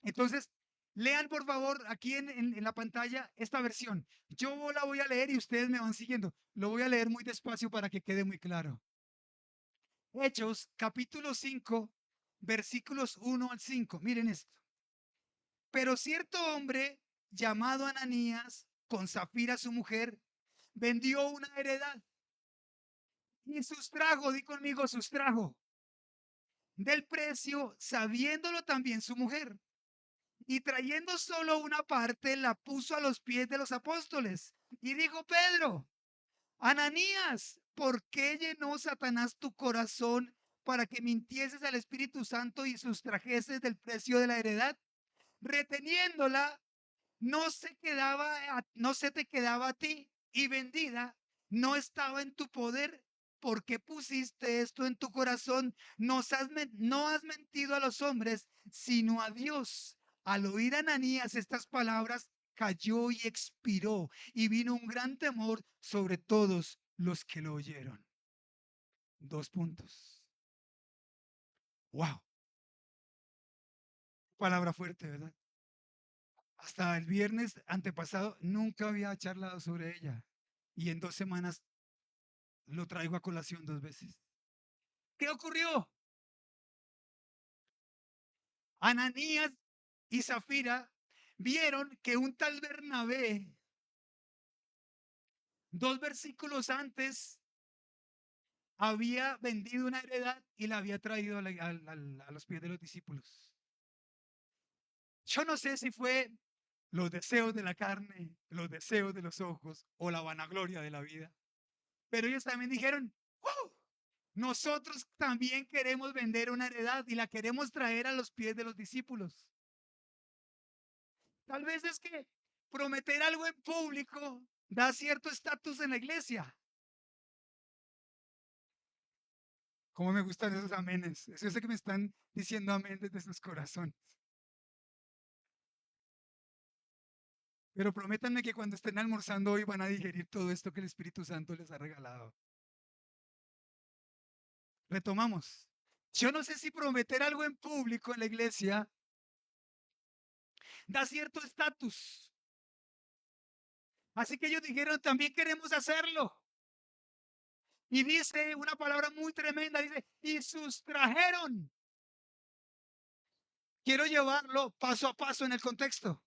Entonces, lean por favor aquí en la pantalla esta versión. Yo la voy a leer y ustedes me van siguiendo. Lo voy a leer muy despacio para que quede muy claro. Hechos, capítulo 5, versículos 1 al 5. Miren esto. Pero cierto hombre llamado Ananías, con Zafira su mujer, vendió una heredad y sustrajo, di conmigo, sustrajo del precio, sabiéndolo también su mujer. Y trayendo solo una parte, la puso a los pies de los apóstoles. Y dijo Pedro, Ananías, ¿por qué llenó Satanás tu corazón para que mintieses al Espíritu Santo y sustrajeses del precio de la heredad? Reteniéndola, no se te quedaba a ti, y vendida no estaba en tu poder. ¿Por qué pusiste esto en tu corazón? No has mentido a los hombres, sino a Dios. Al oír Ananías estas palabras, cayó y expiró, y vino un gran temor sobre todos los que lo oyeron. 2 puntos. Wow, palabra fuerte, ¿verdad? Hasta el viernes antepasado nunca había charlado sobre ella. Y en 2 semanas lo traigo a colación 2 veces. ¿Qué ocurrió? Ananías y Zafira vieron que un tal Bernabé, 2 versículos antes, había vendido una heredad y la había traído a los pies de los discípulos. Yo no sé si fue los deseos de la carne, los deseos de los ojos o la vanagloria de la vida. Pero ellos también dijeron, ¡wow! Nosotros también queremos vender una heredad y la queremos traer a los pies de los discípulos. Tal vez es que prometer algo en público da cierto estatus en la iglesia. ¿Cómo me gustan esos amenes? Yo sé que me están diciendo amén desde sus corazones. Pero prométanme que cuando estén almorzando hoy van a digerir todo esto que el Espíritu Santo les ha regalado. Retomamos. Yo no sé si prometer algo en público en la iglesia da cierto estatus. Así que ellos dijeron, también queremos hacerlo. Y dice una palabra muy tremenda, dice, y sustrajeron. Quiero llevarlo paso a paso en el contexto.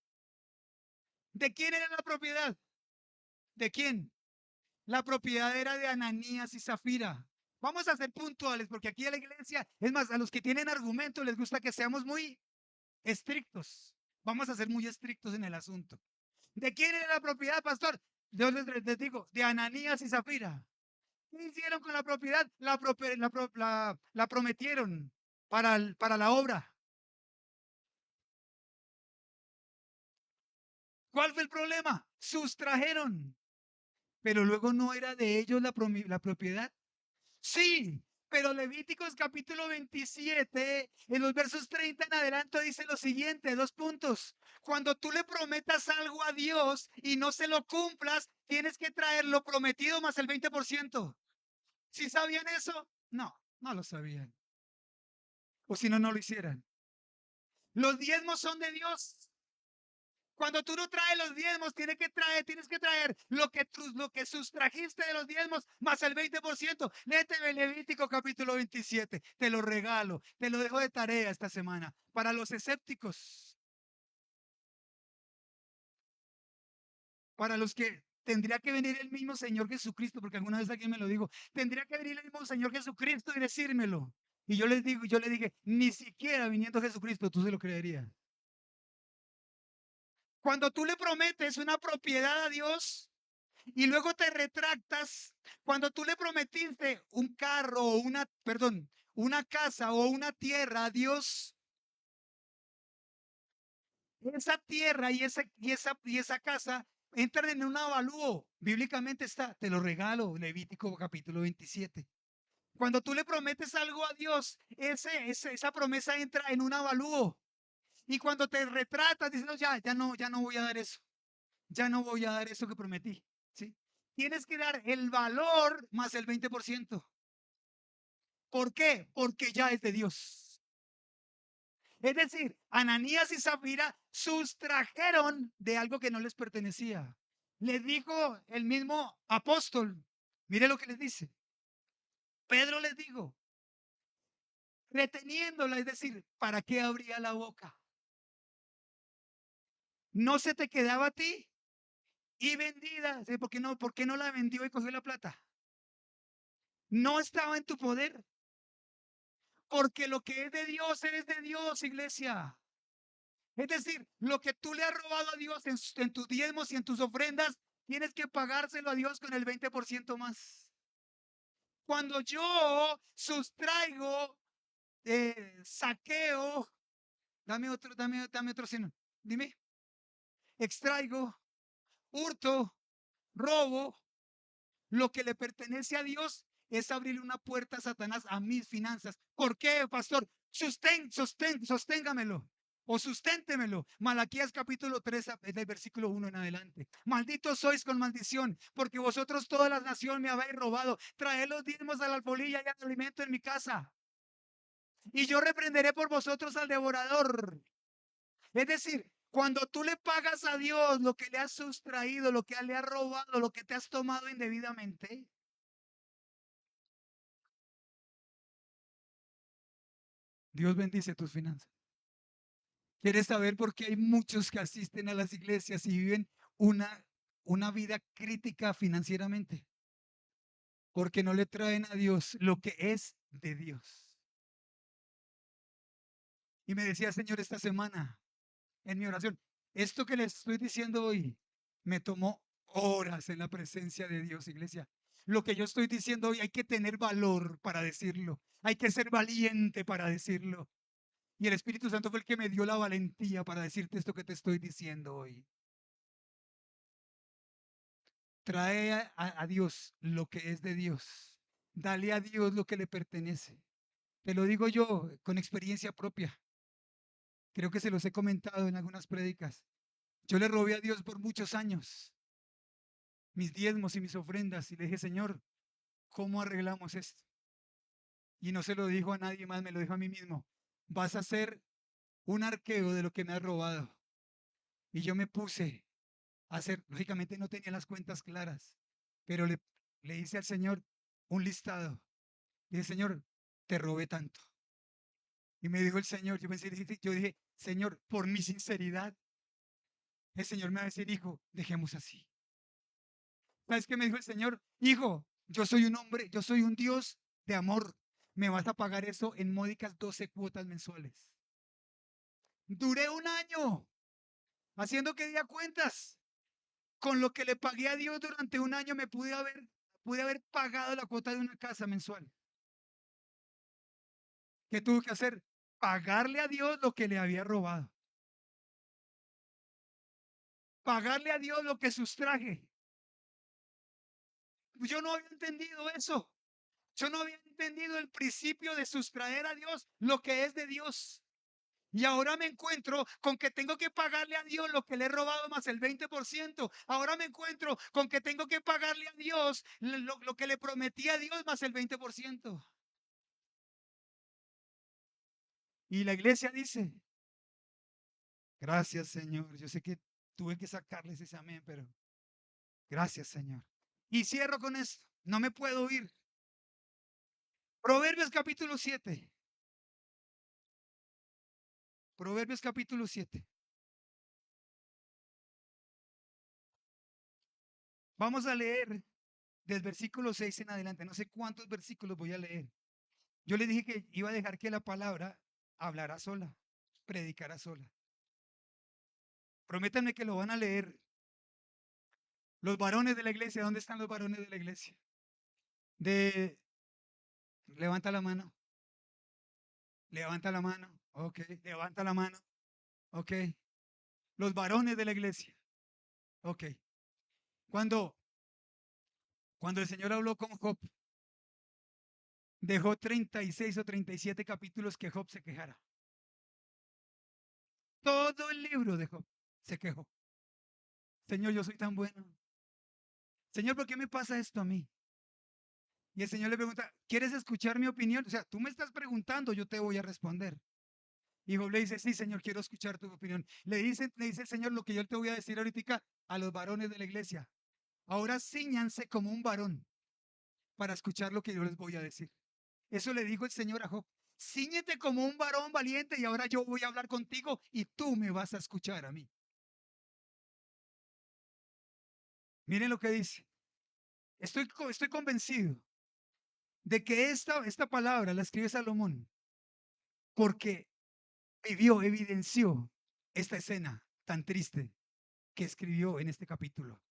¿De quién era la propiedad? ¿De quién? La propiedad era de Ananías y Zafira. Vamos a ser puntuales porque aquí a la iglesia, es más, a los que tienen argumentos les gusta que seamos muy estrictos. Vamos a ser muy estrictos en el asunto. ¿De quién era la propiedad, pastor? Yo les digo, de Ananías y Zafira. ¿Qué hicieron con la propiedad? La prometieron para la obra. ¿Cuál fue el problema? Sustrajeron, pero luego no era de ellos la propiedad. Sí, pero Levíticos capítulo 27, en los versos 30 en adelante, dice lo siguiente, 2 puntos. Cuando tú le prometas algo a Dios y no se lo cumplas, tienes que traer lo prometido más el 20%. ¿Sí sabían eso? No, no lo sabían. O si no, no lo hicieran. Los diezmos son de Dios. Cuando tú no traes los diezmos, tienes que traer lo que sustrajiste de los diezmos más el 20%. Léete el Levítico capítulo 27. Te lo regalo, te lo dejo de tarea esta semana. Para los escépticos, para los que tendría que venir el mismo Señor Jesucristo, porque alguna vez alguien me lo dijo, tendría que venir el mismo Señor Jesucristo y decírmelo. Y yo le dije, ni siquiera viniendo Jesucristo, tú se lo creerías. Cuando tú le prometes una propiedad a Dios, y luego te retractas, cuando tú le prometiste un carro o una casa o una tierra a Dios, esa tierra y esa casa entran en un avalúo. Bíblicamente está, te lo regalo, Levítico capítulo 27. Cuando tú le prometes algo a Dios, esa promesa entra en un avalúo. Y cuando te retratas diciendo, ya no voy a dar eso. Ya no voy a dar eso que prometí. ¿Sí? Tienes que dar el valor más el 20%. ¿Por qué? Porque ya es de Dios. Es decir, Ananías y Zafira sustrajeron de algo que no les pertenecía. Les dijo el mismo apóstol, mire lo que les dice. Pedro les dijo, reteniéndola, es decir, ¿para qué abría la boca? No se te quedaba a ti y vendida. ¿Sí? ¿Por qué no la vendió y cogió la plata? No estaba en tu poder, porque lo que es de Dios eres de Dios, iglesia. Es decir, lo que tú le has robado a Dios en tus diezmos y en tus ofrendas, tienes que pagárselo a Dios con el 20% más. Cuando yo sustraigo, saqueo, dame otro signo. Dime, extraigo, hurto, robo, lo que le pertenece a Dios es abrirle una puerta a Satanás a mis finanzas. ¿Por qué, pastor? Sosténgamelo o susténtemelo. Malaquías capítulo 3, del versículo 1 en adelante. Malditos sois con maldición, porque vosotros toda la nación me habéis robado. Traed los diezmos a la alfolilla y al alimento en mi casa. Y yo reprenderé por vosotros al devorador. Es decir, cuando tú le pagas a Dios lo que le has sustraído, lo que le has robado, lo que te has tomado indebidamente, Dios bendice tus finanzas. ¿Quieres saber por qué hay muchos que asisten a las iglesias y viven una, una vida crítica financieramente? Porque no le traen a Dios lo que es de Dios. Y me decía, Señor, esta semana en mi oración, esto que les estoy diciendo hoy me tomó horas en la presencia de Dios, iglesia. Lo que yo estoy diciendo hoy hay que tener valor para decirlo. Hay que ser valiente para decirlo. Y el Espíritu Santo fue el que me dio la valentía para decirte esto que te estoy diciendo hoy. Trae a Dios lo que es de Dios. Dale a Dios lo que le pertenece. Te lo digo yo con experiencia propia. Creo que se los he comentado en algunas prédicas. Yo le robé a Dios por muchos años mis diezmos y mis ofrendas y le dije, Señor, ¿cómo arreglamos esto? Y no se lo dijo a nadie más, me lo dijo a mí mismo. Vas a hacer un arqueo de lo que me has robado. Y yo me puse a hacer, lógicamente no tenía las cuentas claras, pero le hice al Señor un listado. Y dije, Señor, te robé tanto. Y me dijo el Señor, yo dije, Señor, por mi sinceridad, el Señor me va a decir, hijo, dejemos así. ¿Sabes qué me dijo el Señor? Hijo, yo soy un hombre, yo soy un Dios de amor. Me vas a pagar eso en módicas 12 cuotas mensuales. Duré un año haciendo que diera cuentas. Con lo que le pagué a Dios durante un año pude haber pagado la cuota de una casa mensual. ¿Qué tuve que hacer? Pagarle a Dios lo que le había robado. Pagarle a Dios lo que sustraje. Yo no había entendido eso. Yo no había entendido el principio de sustraer a Dios lo que es de Dios. Y ahora me encuentro con que tengo que pagarle a Dios lo que le he robado más el 20%. Ahora me encuentro con que tengo que pagarle a Dios lo que le prometí a Dios más el 20%. Y la iglesia dice, gracias Señor. Yo sé que tuve que sacarles ese amén, pero gracias Señor. Y cierro con esto. No me puedo ir. Proverbios capítulo 7. Proverbios capítulo 7. Vamos a leer del versículo 6 en adelante. No sé cuántos versículos voy a leer. Yo le dije que iba a dejar que la palabra hablara sola, predicara sola. Prométanme que lo van a leer. Los varones de la iglesia, ¿dónde están los varones de la iglesia? De, levanta la mano, levanta la mano, ok, levanta la mano, ok. Los varones de la iglesia, ok. Cuando, cuando el Señor habló con Job, dejó 36 o 37 capítulos que Job se quejara. Todo el libro de Job se quejó. Señor, yo soy tan bueno. Señor, ¿por qué me pasa esto a mí? Y el Señor le pregunta, ¿quieres escuchar mi opinión? O sea, tú me estás preguntando, yo te voy a responder. Y Job le dice, sí, Señor, quiero escuchar tu opinión. Le dice el Señor lo que yo te voy a decir ahorita a los varones de la iglesia. Ahora ciñanse como un varón para escuchar lo que yo les voy a decir. Eso le dijo el Señor a Job. Cíñete como un varón valiente y ahora yo voy a hablar contigo y tú me vas a escuchar a mí. Miren lo que dice. Estoy convencido de que esta palabra la escribe Salomón porque vivió, evidenció esta escena tan triste que escribió en este capítulo.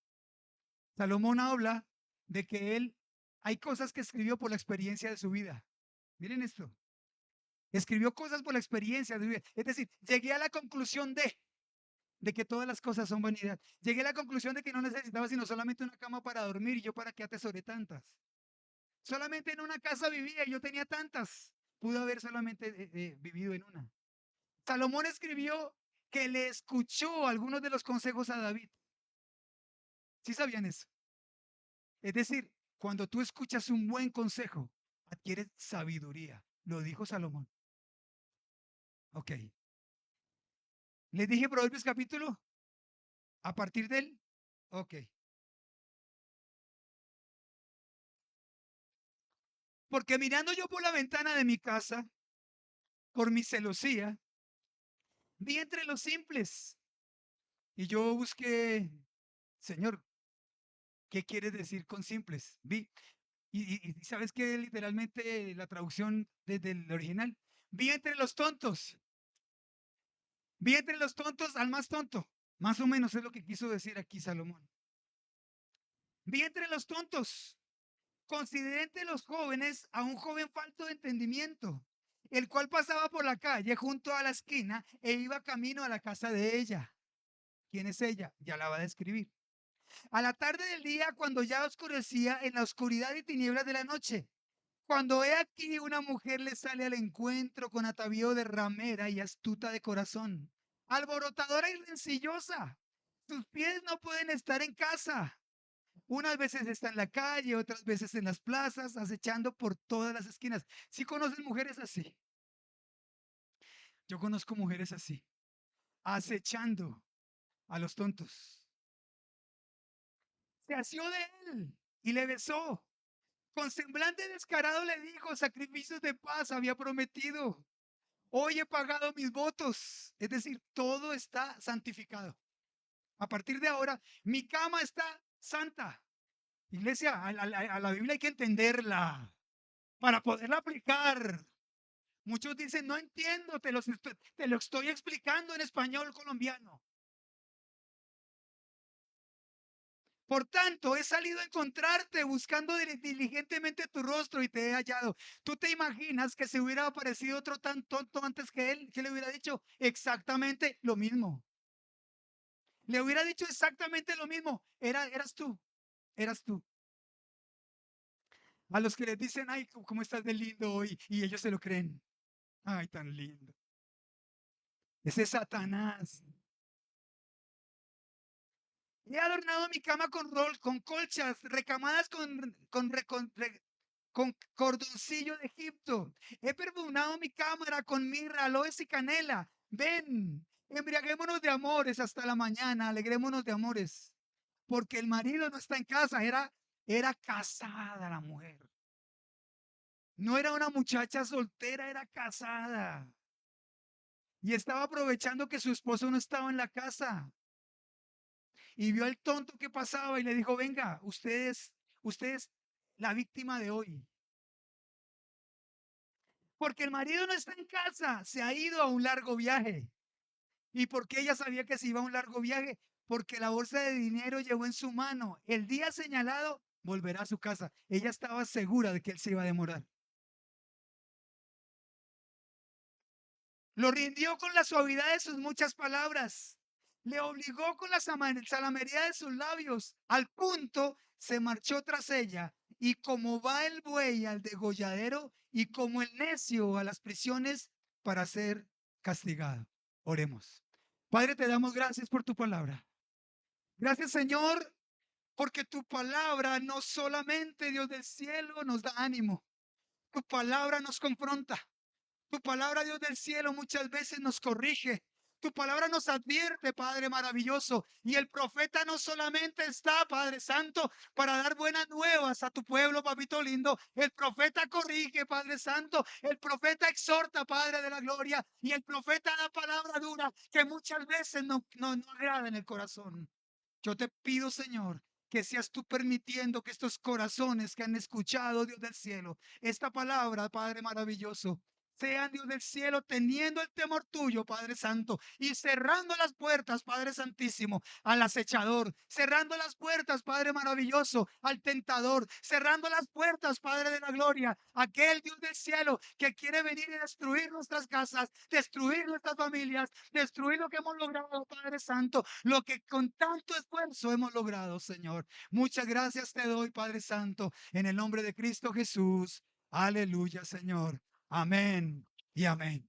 Salomón habla de que hay cosas que escribió por la experiencia de su vida. Miren esto. Escribió cosas por la experiencia de su vida. Es decir, llegué a la conclusión de que todas las cosas son vanidad. Llegué a la conclusión de que no necesitaba sino solamente una cama para dormir y yo para qué atesoré tantas. Solamente en una casa vivía y yo tenía tantas. Pudo haber solamente vivido en una. Salomón escribió que le escuchó algunos de los consejos a David. ¿Sí sabían eso? Es decir, cuando tú escuchas un buen consejo, adquieres sabiduría. Lo dijo Salomón. Ok. Les dije Proverbios capítulo a partir de él. Ok. Porque mirando yo por la ventana de mi casa, por mi celosía, vi entre los simples. Y yo busqué, Señor, ¿qué quieres decir con simples? Vi. Y sabes que literalmente la traducción desde el original, vi entre los tontos. Vi entre los tontos al más tonto. Más o menos es lo que quiso decir aquí Salomón. Vi entre los tontos. Consideré entre los jóvenes a un joven falto de entendimiento, el cual pasaba por la calle junto a la esquina e iba camino a la casa de ella. ¿Quién es ella? Ya la va a describir. A la tarde del día, cuando ya oscurecía, en la oscuridad y tinieblas de la noche, cuando he aquí una mujer le sale al encuentro con atavío de ramera y astuta de corazón, alborotadora y rencillosa. Sus pies no pueden estar en casa. Unas veces está en la calle, otras veces en las plazas, acechando por todas las esquinas. ¿Sí conocen mujeres así? Yo conozco mujeres así, acechando a los tontos. Se asió de él y le besó. Con semblante descarado le dijo, sacrificios de paz había prometido. Hoy he pagado mis votos. Es decir, todo está santificado. A partir de ahora, mi cama está santa. Iglesia, a la Biblia hay que entenderla para poderla aplicar. Muchos dicen, no entiendo, te lo estoy explicando en español colombiano. Por tanto, he salido a encontrarte buscando diligentemente tu rostro y te he hallado. ¿Tú te imaginas que se hubiera aparecido otro tan tonto antes que él? ¿Qué le hubiera dicho? Exactamente lo mismo. Le hubiera dicho exactamente lo mismo. Eras tú, eras tú. A los que les dicen, ay, ¿cómo estás de lindo hoy? Y ellos se lo creen. Ay, tan lindo. Ese es Satanás. He adornado mi cama con colchas recamadas con cordoncillo de Egipto. He perfumado mi cámara con mirra, aloes y canela. Ven, embriaguémonos de amores hasta la mañana, alegrémonos de amores. Porque el marido no está en casa, era casada la mujer. No era una muchacha soltera, era casada. Y estaba aprovechando que su esposo no estaba en la casa. Y vio al tonto que pasaba y le dijo, venga, ustedes, la víctima de hoy. Porque el marido no está en casa, se ha ido a un largo viaje. ¿Y por qué ella sabía que se iba a un largo viaje? Porque la bolsa de dinero llevó en su mano. El día señalado volverá a su casa. Ella estaba segura de que él se iba a demorar. Lo rindió con la suavidad de sus muchas palabras. Le obligó con la salamería de sus labios. Al punto se marchó tras ella. Y como va el buey al degolladero y como el necio a las prisiones para ser castigado. Oremos. Padre, te damos gracias por tu palabra. Gracias, Señor, porque tu palabra no solamente, Dios del cielo, nos da ánimo. Tu palabra nos confronta. Tu palabra, Dios del cielo, muchas veces nos corrige. Tu palabra nos advierte, Padre maravilloso. Y el profeta no solamente está, Padre Santo, para dar buenas nuevas a tu pueblo, papito lindo. El profeta corrige, Padre Santo. El profeta exhorta, Padre de la gloria. Y el profeta da palabra dura que muchas veces no agrada en el corazón. Yo te pido, Señor, que seas tú permitiendo que estos corazones que han escuchado, Dios del cielo, esta palabra, Padre maravilloso, sean, Dios del cielo, teniendo el temor tuyo, Padre Santo, y cerrando las puertas, Padre Santísimo, al acechador, cerrando las puertas, Padre maravilloso, al tentador, cerrando las puertas, Padre de la gloria, aquel Dios del cielo que quiere venir y destruir nuestras casas, destruir nuestras familias, destruir lo que hemos logrado, Padre Santo, lo que con tanto esfuerzo hemos logrado, Señor. Muchas gracias te doy, Padre Santo, en el nombre de Cristo Jesús. Aleluya, Señor. Amén y amén.